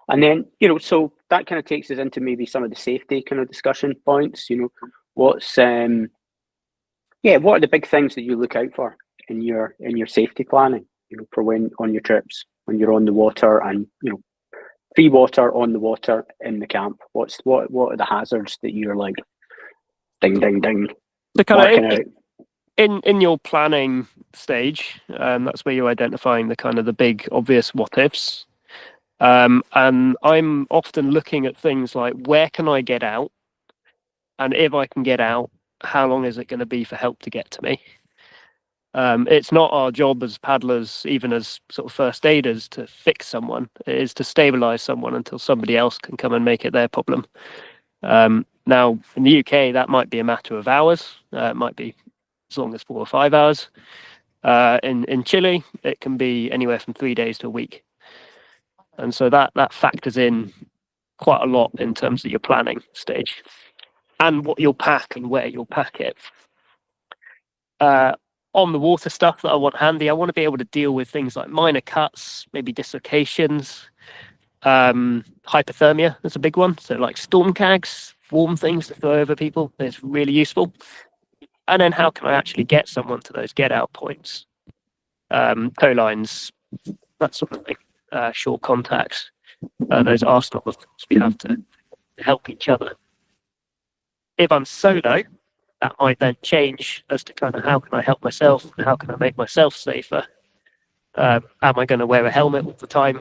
And then, so that kind of takes us into maybe some of the safety kind of discussion points. What's what are the big things that you look out for in your safety planning, for when on your trips, when you're on the water and, free water, on the water, in the camp? What are the hazards that you're like ding ding ding The kind marking of out? in your planning stage, that's where you're identifying the big obvious what ifs. And I'm often looking at things like, where can I get out? And if I can get out, how long is it going to be for help to get to me? It's not our job as paddlers, even as sort of first aiders, to fix someone. It is to stabilize someone until somebody else can come and make it their problem. Now, in the UK, that might be a matter of hours. It might be as long as 4 or 5 hours. In Chile, it can be anywhere from 3 days to a week. And so that factors in quite a lot in terms of your planning stage and what you'll pack and where you'll pack it. On the water stuff that I want handy, I want to be able to deal with things like minor cuts, maybe dislocations, hypothermia. That's a big one. So like storm cags, warm things to throw over people. It's really useful. And then how can I actually get someone to those get out points? Tow lines, that sort of thing. Short contacts, those arsenal of things we have to help each other. If I'm solo, that might then change as to kind of how can I help myself and how can I make myself safer? Am I going to wear a helmet all the time?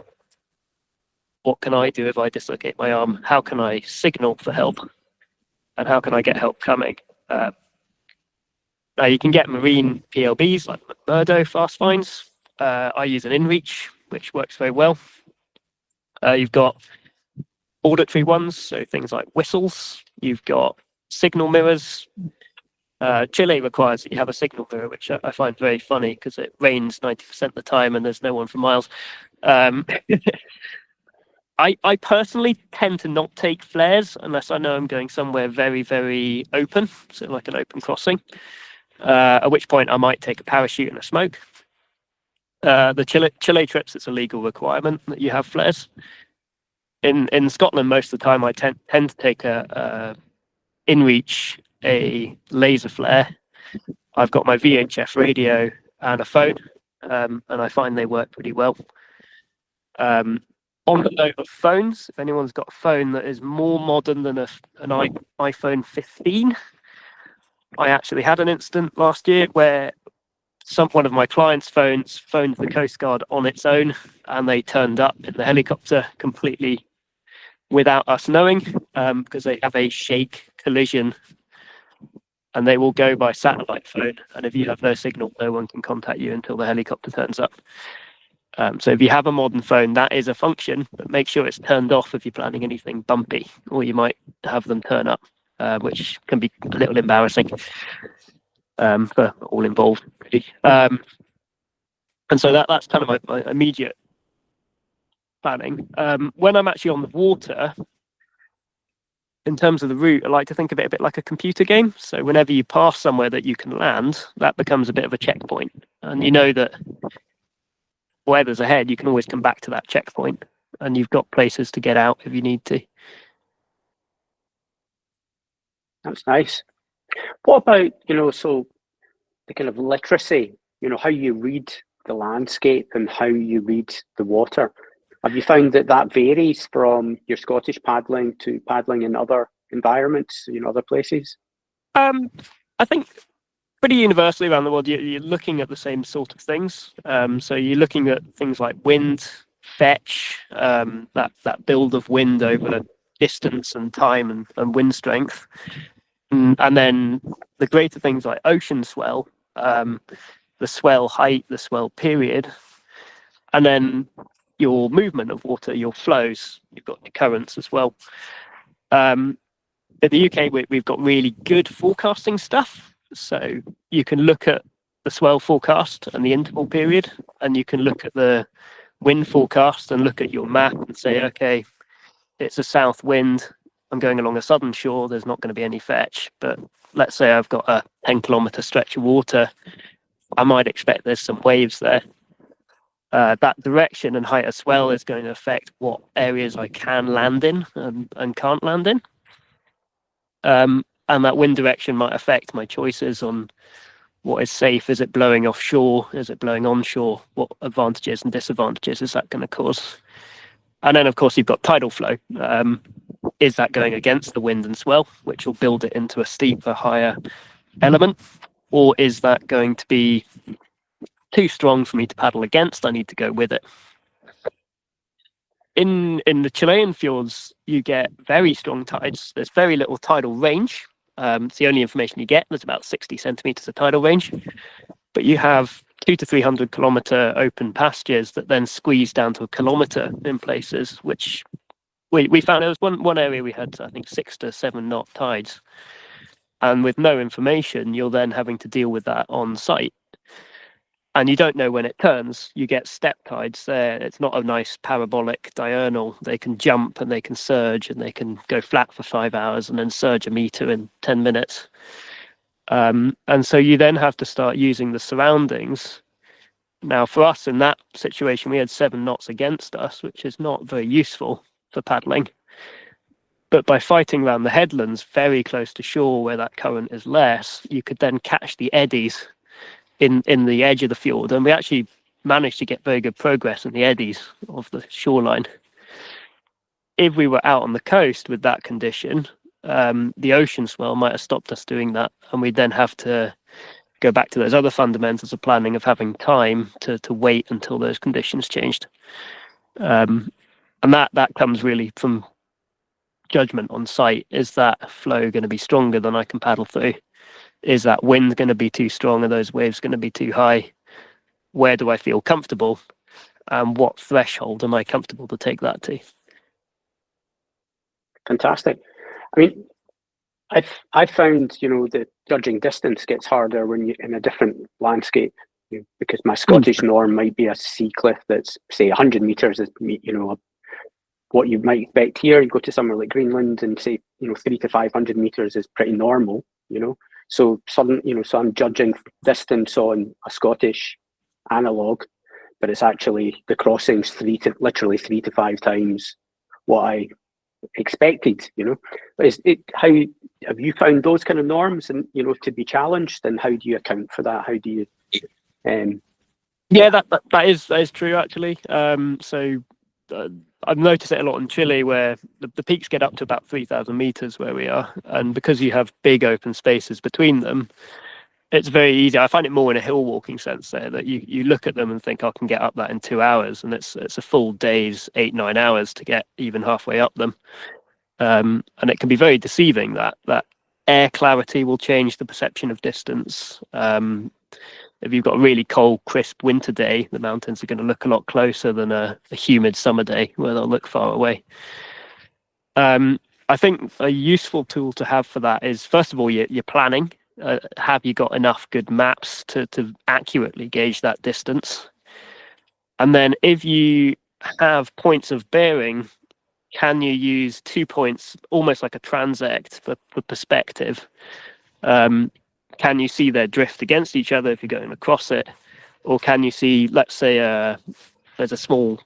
What can I do if I dislocate my arm? How can I signal for help? And how can I get help coming? Now you can get marine PLBs like McMurdo fast finds. I use an InReach, which works very well. You've got auditory ones, so things like whistles. You've got signal mirrors. Chile requires that you have a signal mirror, which I find very funny because it rains 90% of the time and there's no one for miles. I personally tend to not take flares unless I know I'm going somewhere very, very open, so like an open crossing, at which point I might take a parachute and a smoke. The Chile trips, it's a legal requirement that you have flares. In Scotland, most of the time I tend to take a InReach, a laser flare. I've got my VHF radio and a phone, and I find they work pretty well. On the note of phones, if anyone's got a phone that is more modern than an iPhone 15, I actually had an incident last year where one of my clients' phones phoned the Coast Guard on its own, and they turned up in the helicopter completely without us knowing, because they have a shake collision and they will go by satellite phone. And if you have no signal, no one can contact you until the helicopter turns up. So if you have a modern phone, that is a function, but make sure it's turned off if you're planning anything bumpy, or you might have them turn up, which can be a little embarrassing for all involved, really. And And so that's kind of my immediate planning. When I'm actually on the water, in terms of the route, I like to think of it a bit like a computer game. So whenever you pass somewhere that you can land, that becomes a bit of a checkpoint. And you know that whatever's ahead, you can always come back to that checkpoint, and you've got places to get out if you need to. That's nice. What about, so the kind of literacy, how you read the landscape and how you read the water? Have you found that varies from your Scottish paddling to paddling in other environments, other places? I think pretty universally around the world, you're looking at the same sort of things. So you're looking at things like wind, fetch, that build of wind over distance and time and wind strength. And then the greater things like ocean swell, the swell height, the swell period, and then your movement of water, your flows. You've got your currents as well. In the UK, we've got really good forecasting stuff. So you can look at the swell forecast and the interval period, and you can look at the wind forecast and look at your map and say, okay, it's a south wind. I'm going along a southern shore. There's not going to be any fetch. But let's say I've got a 10-kilometer stretch of water. I might expect there's some waves there. That direction and height of swell is going to affect what areas I can land in and can't land in. And that wind direction might affect my choices on what is safe. Is it blowing offshore? Is it blowing onshore? What advantages and disadvantages is that going to cause? And then, of course, you've got tidal flow. Is that going against the wind and swell, which will build it into a steeper, higher element? Or is that going to be too strong for me to paddle against? I need to go with it. In the Chilean fjords, you get very strong tides. There's very little tidal range. It's the only information you get. There's about 60 centimeters of tidal range. But you have 200 to 300 kilometer open pastures that then squeeze down to a kilometer in places, which we found there was one area we had, I think, 6 to 7 knot tides. And with no information, you're then having to deal with that on site. And you don't know when it turns. You get step tides there. It's not a nice parabolic diurnal. They can jump and they can surge and they can go flat for 5 hours and then surge a meter in 10 minutes. And so you then have to start using the surroundings. Now, for us in that situation, we had 7 knots against us, which is not very useful for paddling. But by fighting around the headlands very close to shore where that current is less, you could then catch the eddies in the edge of the fjord. And we actually managed to get very good progress in the eddies of the shoreline. If we were out on the coast with that condition, the ocean swell might have stopped us doing that. And we'd then have to go back to those other fundamentals of planning, of having time to wait until those conditions changed. And that comes really from judgment on site. Is that flow going to be stronger than I can paddle through? Is that wind going to be too strong? Are those waves going to be too high? Where do I feel comfortable? And what threshold am I comfortable to take that to? Fantastic. I mean, I've found, that judging distance gets harder when you're in a different landscape, because my Scottish norm might be a sea cliff that's, say, 100 meters is, what you might expect here. You go to somewhere like Greenland and say, 300 to 500 meters is pretty normal, So so I'm judging distance on a Scottish analog, but it's actually the crossings literally 3 to 5 times what I expected. How have you found those kind of norms and to be challenged, and how do you account for that? How do you? Yeah, that is true actually. I've noticed it a lot in Chile, where the peaks get up to about 3,000 meters where we are, and because you have big open spaces between them, it's very easy. I find it more in a hill walking sense there, that you look at them and think I can get up that in 2 hours, and it's a full day's 8-9 hours to get even halfway up them, and it can be very deceiving. That air clarity will change the perception of distance. If you've got a really cold, crisp winter day, the mountains are going to look a lot closer than a humid summer day where they'll look far away. I think a useful tool to have for that is, first of all, your planning. Have you got enough good maps to accurately gauge that distance? And then if you have points of bearing, can you use 2 points almost like a transect for perspective? Can you see their drift against each other if you're going across it? Or can you see, let's say, there's a small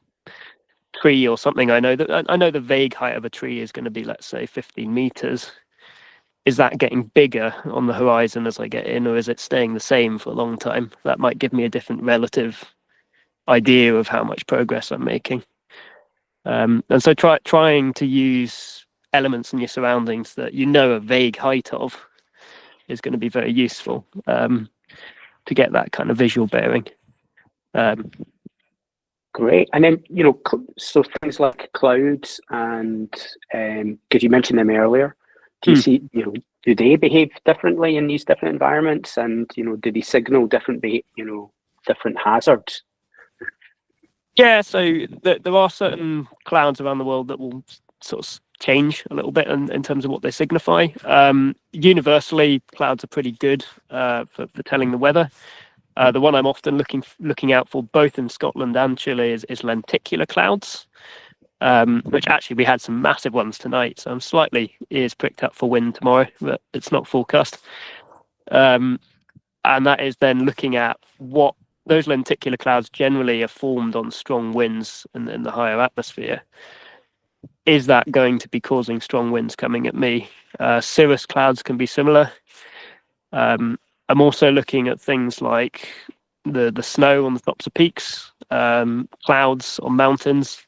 tree or something. I know the vague height of a tree is going to be, let's say, 15 meters. Is that getting bigger on the horizon as I get in, or is it staying the same for a long time? That might give me a different relative idea of how much progress I'm making. And so trying to use elements in your surroundings that you know a vague height of is going to be very useful to get that kind of visual bearing. Great. And then, so things like clouds and, because you mentioned them earlier, do you see, do they behave differently in these different environments? And, do they signal different hazards? Yeah, so there are certain clouds around the world that will sort of change a little bit in terms of what they signify. Universally, clouds are pretty good for telling the weather. The one I'm often looking out for, both in Scotland and Chile, is lenticular clouds, which actually we had some massive ones tonight. So I'm slightly ears pricked up for wind tomorrow, but it's not forecast. And that is then looking at what those lenticular clouds generally are formed on strong winds in the higher atmosphere. Is that going to be causing strong winds coming at me? Cirrus clouds can be similar. I'm also looking at things like the snow on the tops of peaks, clouds on mountains.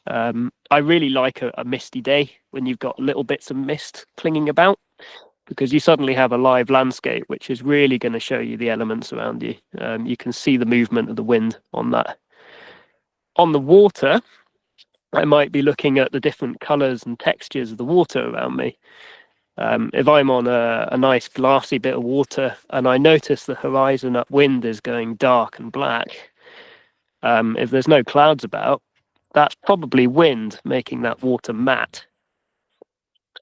I really like a misty day when you've got little bits of mist clinging about, because you suddenly have a live landscape, which is really going to show you the elements around you. You can see the movement of the wind on that. On the water, I might be looking at the different colours and textures of the water around me. If I'm on a nice glassy bit of water and I notice the horizon upwind is going dark and black, if there's no clouds about, that's probably wind making that water matte.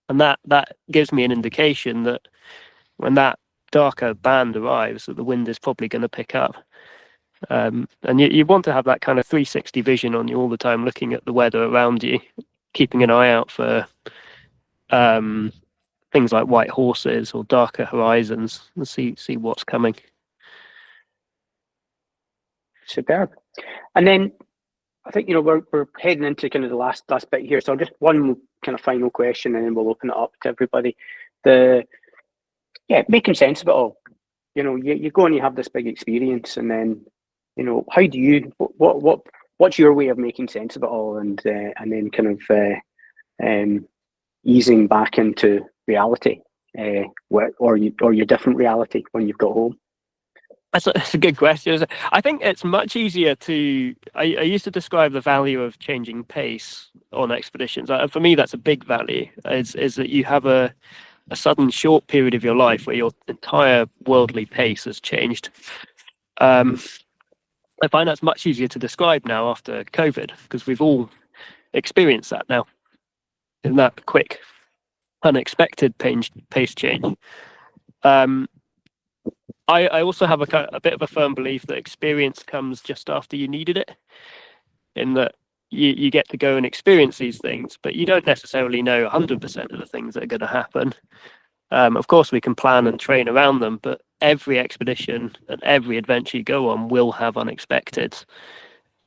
And that gives me an indication that when that darker band arrives, that the wind is probably going to pick up. And you want to have that kind of 360 vision on you all the time, looking at the weather around you, keeping an eye out for things like white horses or darker horizons, and see what's coming. Superb. And then I think we're heading into kind of the last bit here. So just one kind of final question, and then we'll open it up to everybody. Making sense of it all. You go and you have this big experience, and then how do you what's your way of making sense of it all, and then kind of easing back into reality, or your different reality when you've got home? That's a good question. I think it's much easier to. I used to describe the value of changing pace on expeditions. For me, that's a big value. Is that you have a sudden short period of your life where your entire worldly pace has changed. I find that's much easier to describe now after COVID, because we've all experienced that now in that quick, unexpected pace change. I also have a bit of a firm belief that experience comes just after you needed it, in that you get to go and experience these things, but you don't necessarily know 100% of the things that are going to happen. Of course, we can plan and train around them, but every expedition and every adventure you go on will have unexpected.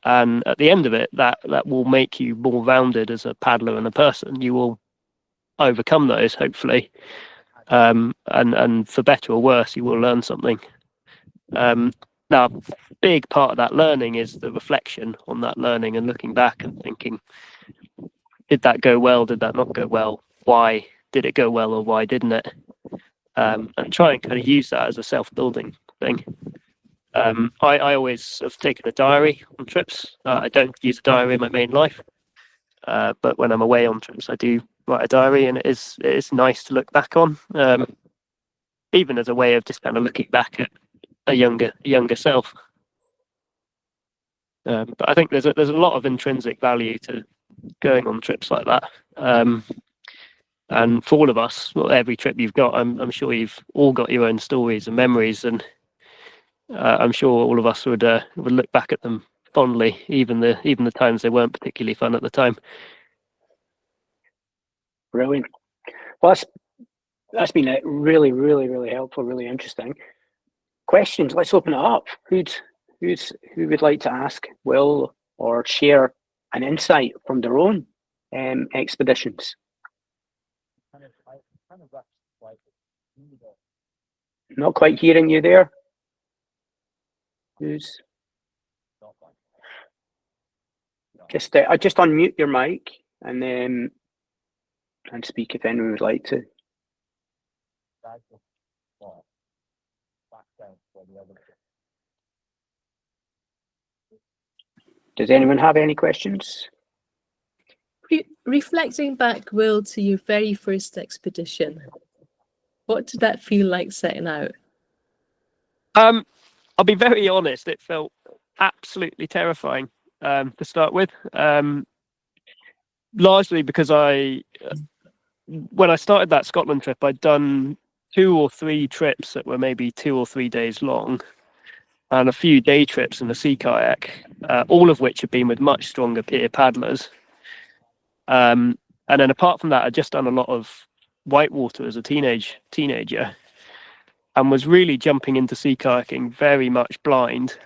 And at the end of it, that will make you more rounded as a paddler and a person. You will overcome those, hopefully. And for better or worse, you will learn something. Now, a big part of that learning is the reflection on that learning and looking back and thinking, did that go well? Did that not go well? Why did it go well, or why didn't it? And try and kind of use that as a self-building thing. I always have taken a diary on trips. I don't use a diary in my main life, but when I'm away on trips, I do write a diary, and it is nice to look back on, even as a way of just kind of looking back at a younger self. But I think there's a lot of intrinsic value to going on trips like that. And for all of us, every trip you've got, I'm sure you've all got your own stories and memories, and I'm sure all of us would look back at them fondly, even the times they weren't particularly fun at the time. Brilliant. Well, that's been really, really, really helpful, really interesting. Questions? Let's open it up. Who would like to ask Will or share an insight from their own expeditions? Not quite hearing you there. Who's just unmute your mic and speak if anyone would like to. Does anyone have any questions? Reflecting back, Will, to your very first expedition, what did that feel like setting out? I'll be very honest, it felt absolutely terrifying to start with. Largely because when I started that Scotland trip, I'd done 2 or 3 trips that were maybe 2 or 3 days long, and a few day trips in a sea kayak, all of which had been with much stronger peer paddlers. And then apart from that, I'd just done a lot of whitewater as a teenager, and was really jumping into sea kayaking very much blind,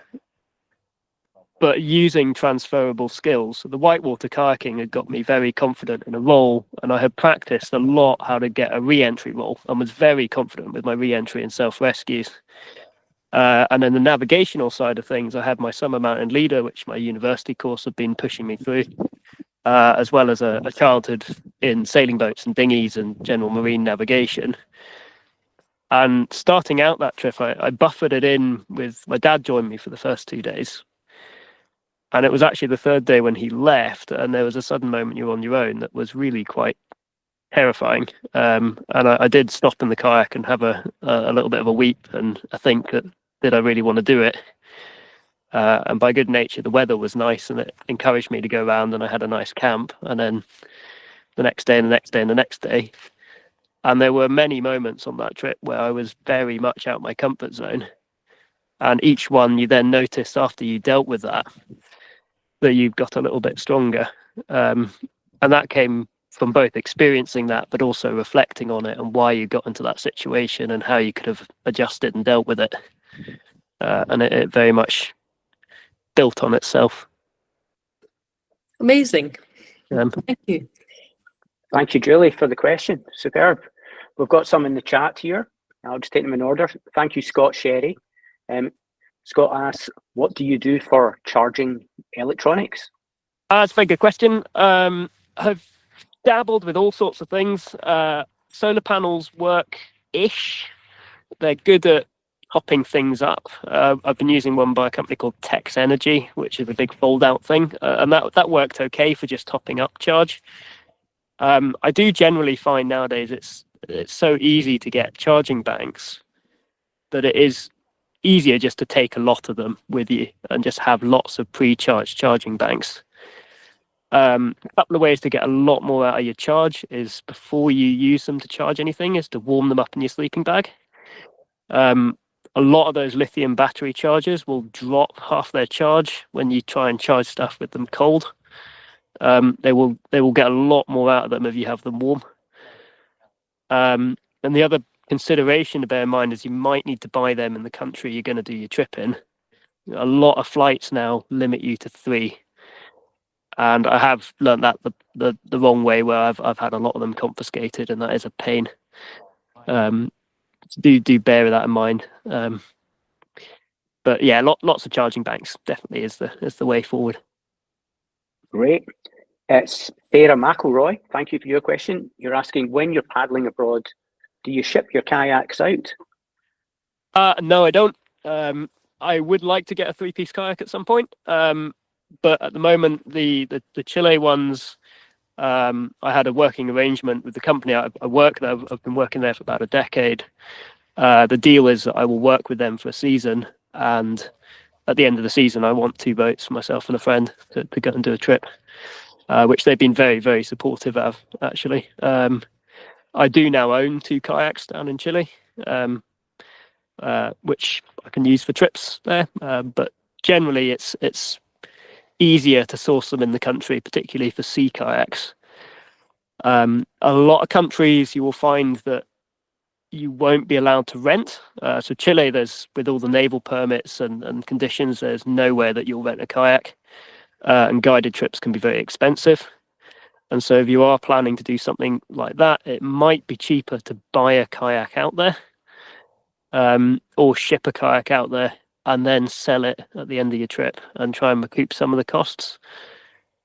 but using transferable skills. So the whitewater kayaking had got me very confident in a roll, and I had practiced a lot how to get a re-entry roll, and was very confident with my re-entry and self-rescues. And then the navigational side of things, I had my Summer Mountain Leader, which my university course had been pushing me through, as well as a childhood in sailing boats and dinghies and general marine navigation. And starting out that trip, I buffered it in with my dad joined me for the first 2 days. And it was actually the 3rd day when he left, and there was a sudden moment you're on your own that was really quite terrifying. And I did stop in the kayak and have a little bit of a weep and I think that, did I really want to do it? And by good nature, the weather was nice and it encouraged me to go around, and I had a nice camp. And then the next day and the next day and the next day. And there were many moments on that trip where I was very much out my comfort zone. And each one you then noticed after you dealt with that you've got a little bit stronger. And that came from both experiencing that, but also reflecting on it and why you got into that situation and how you could have adjusted and dealt with it. And it very much built on itself. Amazing. Thank you. Thank you, Julie, for the question. Superb. We've got some in the chat here. I'll just take them in order. Thank you, Scott Sherry. Scott asks, what do you do for charging electronics? That's a very good question. I've dabbled with all sorts of things. Solar panels work-ish. They're good at hopping things up. I've been using one by a company called Tex Energy, which is a big fold-out thing, and that worked okay for just topping up charge. I do generally find nowadays it's so easy to get charging banks that it is easier just to take a lot of them with you and just have lots of pre-charged charging banks. A couple of ways to get a lot more out of your charge is before you use them to charge anything is to warm them up in your sleeping bag. A lot of those lithium battery chargers will drop half their charge when you try and charge stuff with them cold. They will get a lot more out of them if you have them warm. And the other consideration to bear in mind is you might need to buy them in the country you're going to do your trip in. A lot of flights now limit you to 3, and I have learned that the wrong way, where I've had a lot of them confiscated, and that is a pain. Do bear that in mind. But yeah, lots of charging banks definitely is the way forward. Great. It's Sarah McElroy. Thank you for your question. You're asking, when you're paddling abroad, do you ship your kayaks out? No, I don't. I would like to get a 3-piece kayak at some point, but at the moment, the Chile ones, I had a working arrangement with the company I work there. I've been working there for about a decade. The deal is that I will work with them for a season, and at the end of the season, I want 2 boats for myself and a friend to go and do a trip, which they've been very, very supportive of, actually. I do now own 2 kayaks down in Chile, which I can use for trips there. But generally, it's easier to source them in the country, particularly for sea kayaks. A lot of countries you will find that you won't be allowed to rent. So Chile, there's, with all the naval permits and conditions, there's nowhere that you'll rent a kayak, and guided trips can be very expensive. And so if you are planning to do something like that, it might be cheaper to buy a kayak out there, or ship a kayak out there and then sell it at the end of your trip and try and recoup some of the costs.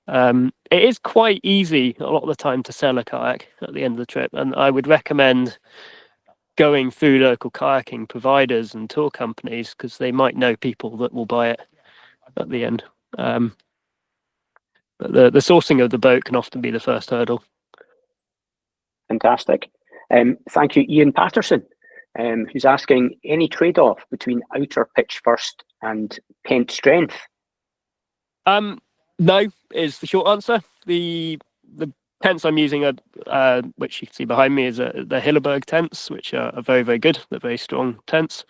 It is quite easy a lot of the time to sell a kayak at the end of the trip, and I would recommend going through local kayaking providers and tour companies, because they might know people that will buy it at the end. But the sourcing of the boat can often be the first hurdle. Fantastic. Thank you, Ian Patterson, who's asking, any trade-off between outer pitch first and pent strength? No, is the short answer. The tents I'm using are, which you can see behind me, is the Hilleberg tents, which are very, very good. They're very strong tents.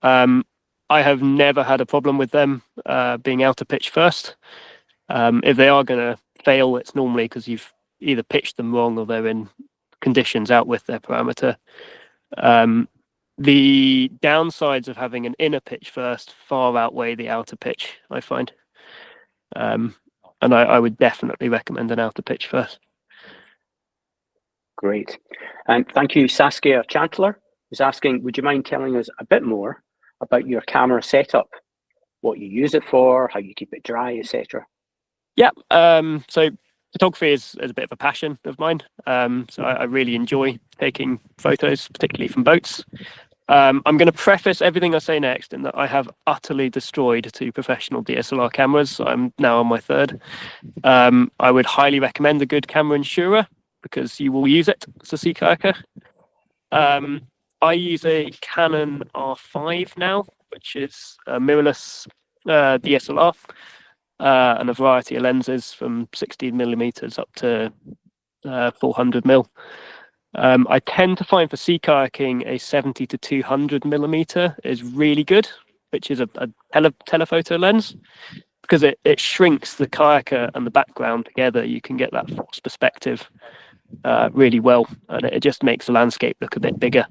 I have never had a problem with them being outer pitch first. If they are going to fail, it's normally because you've either pitched them wrong or they're in conditions out with their parameter. The downsides of having an inner pitch first far outweigh the outer pitch, I find. And I would definitely recommend an outer pitch first. Great. And thank you, Saskia Chandler, who's asking, would you mind telling us a bit more about your camera setup, what you use it for, how you keep it dry, etc.? Yeah, so photography is a bit of a passion of mine. So I really enjoy taking photos, particularly from boats. I'm going to preface everything I say next in that I have utterly destroyed 2 professional DSLR cameras. I'm now on my 3rd. I would highly recommend a good camera insurer, because you will use it as a sea kayaker. I use a Canon R5 now, which is a mirrorless DSLR, and a variety of lenses from 16mm up to 400mm. I tend to find for sea kayaking a 70 to 200mm is really good, which is a telephoto lens, because it shrinks the kayaker and the background together. You can get that false perspective really well, and it just makes the landscape look a bit bigger.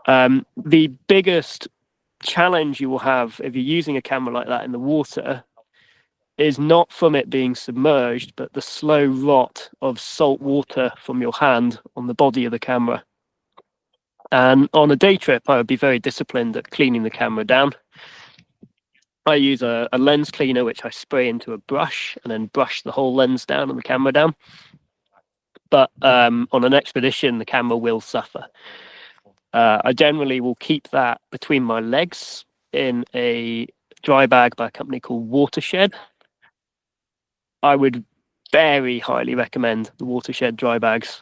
The biggest challenge you will have if you're using a camera like that in the water is not from it being submerged, but the slow rot of salt water from your hand on the body of the camera. And on a day trip, I would be very disciplined at cleaning the camera down. I use a lens cleaner, which I spray into a brush and then brush the whole lens down and the camera down. But on an expedition, the camera will suffer. I generally will keep that between my legs in a dry bag by a company called Watershed. I would very highly recommend the Watershed dry bags.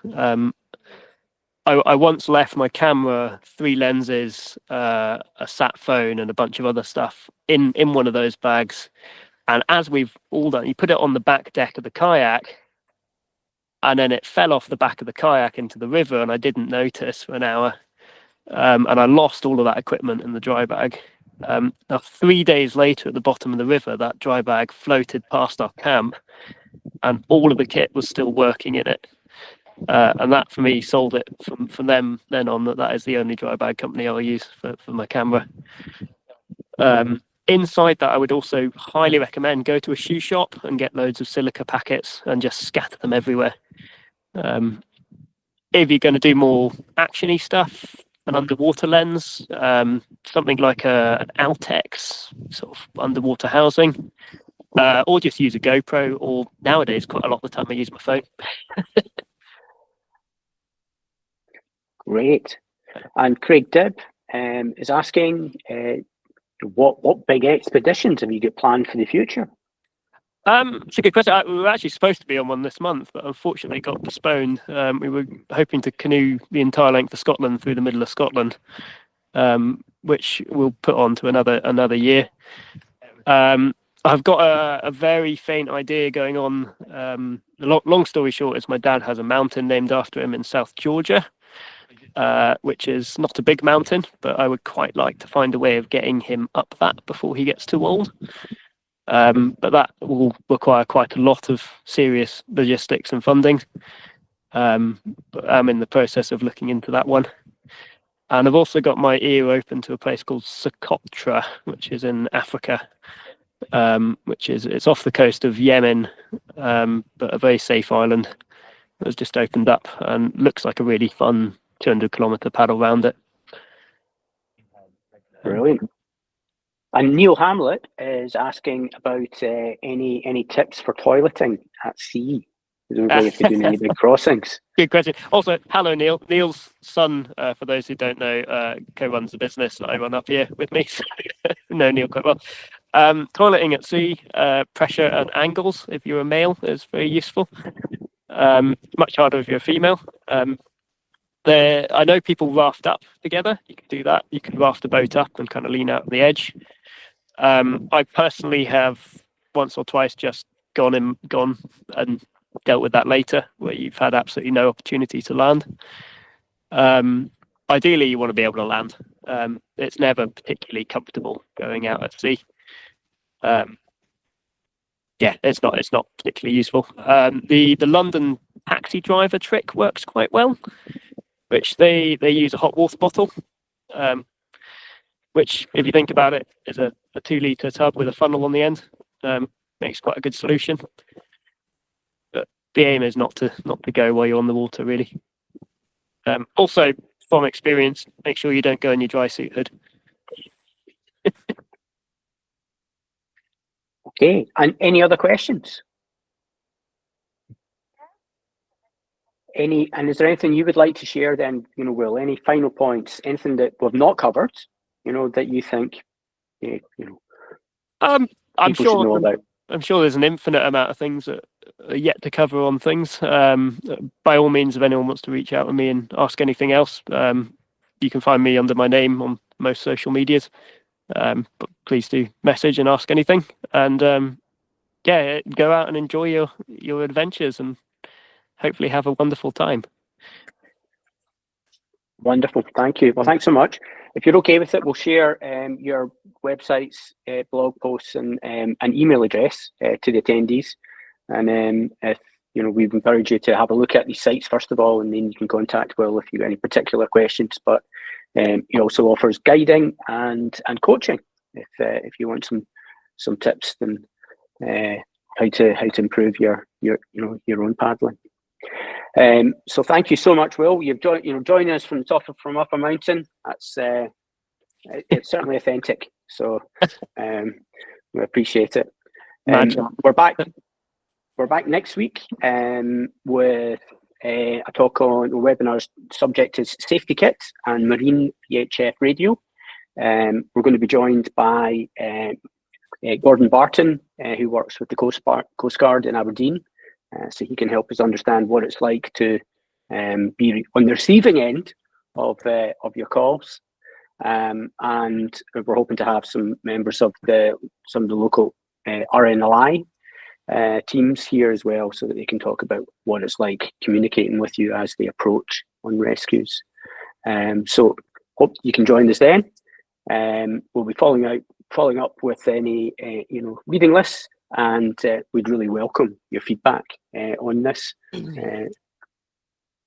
I once left my camera, 3 lenses, a sat phone, and a bunch of other stuff in one of those bags. And as we've all done, you put it on the back deck of the kayak, and then it fell off the back of the kayak into the river, and I didn't notice for an hour. And I lost all of that equipment in the dry bag. Now, 3 days later, at the bottom of the river, that dry bag floated past our camp, and all of the kit was still working in it. And that, for me, sold it from then on that is the only dry bag company I'll use for my camera. Inside that, I would also highly recommend go to a shoe shop and get loads of silica packets and just scatter them everywhere. If you're going to do more actiony stuff, an underwater lens, something like an Altex sort of underwater housing, or just use a GoPro, or nowadays quite a lot of the time I use my phone. Great. And Craig Dibb is asking, what big expeditions have you got planned for the future? It's a good question. We were actually supposed to be on one this month, but unfortunately got postponed. We were hoping to canoe the entire length of Scotland through the middle of Scotland, which we'll put on to another year. I've got a very faint idea going on. The long story short is my dad has a mountain named after him in South Georgia, which is not a big mountain, but I would quite like to find a way of getting him up that before he gets too old. But that will require quite a lot of serious logistics and funding. But I'm in the process of looking into that one. And I've also got my ear open to a place called Socotra, which is in Africa, it's off the coast of Yemen, but a very safe island that has just opened up and looks like a really fun 200-kilometer paddle round it. Brilliant. And Neil Hamlet is asking about any tips for toileting at sea, presumably if you're doing any big crossings. Good question. Also, hello, Neil. Neil's son, for those who don't know, co-runs the business that I run up here with me. So know Neil quite well. Toileting at sea, pressure and angles, if you're a male, is very useful. Much harder if you're a female. I know people raft up together. You can do that. You can raft a boat up and kind of lean out on the edge. I personally have once or twice just gone and dealt with that later, where you've had absolutely no opportunity to land. Ideally, you want to be able to land. It's never particularly comfortable going out at sea. It's not particularly useful. The London taxi driver trick works quite well, which they use a hot water bottle, which, if you think about it, is a 2-litre tub with a funnel on the end. Makes quite a good solution. But the aim is not to go while you're on the water, really. Also, from experience, make sure you don't go in your dry suit hood. Okay, and any other questions? And is there anything you would like to share then, Will, any final points, anything that we've not covered, that you think, I'm people should know about? I'm sure there's an infinite amount of things that are yet to cover on things. By all means, if anyone wants to reach out to me and ask anything else, you can find me under my name on most social medias. But please do message and ask anything. And go out and enjoy your adventures and hopefully have a wonderful time. Wonderful. Thank you. Well, thanks so much. If you're okay with it, we'll share your websites, blog posts, and an email address to the attendees. And if we'd encourage you to have a look at these sites first of all, and then you can contact Will if you have any particular questions. But he also offers guiding and coaching if you want some tips and how to improve your own paddling. So thank you so much, Will. You've joining us from up a mountain. That's it's certainly authentic. So we appreciate it. We're back next week with a talk on the webinar's subject is safety kits and marine VHF radio. We're going to be joined by Gordon Barton, who works with the Coast Guard in Aberdeen. So he can help us understand what it's like to be on the receiving end of your calls, and we're hoping to have some members of some of the local RNLI teams here as well, so that they can talk about what it's like communicating with you as they approach on rescues. So hope you can join us then. We'll be following up with any reading lists. And we'd really welcome your feedback on this.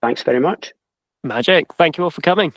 Thanks very much. Magic. Thank you all for coming.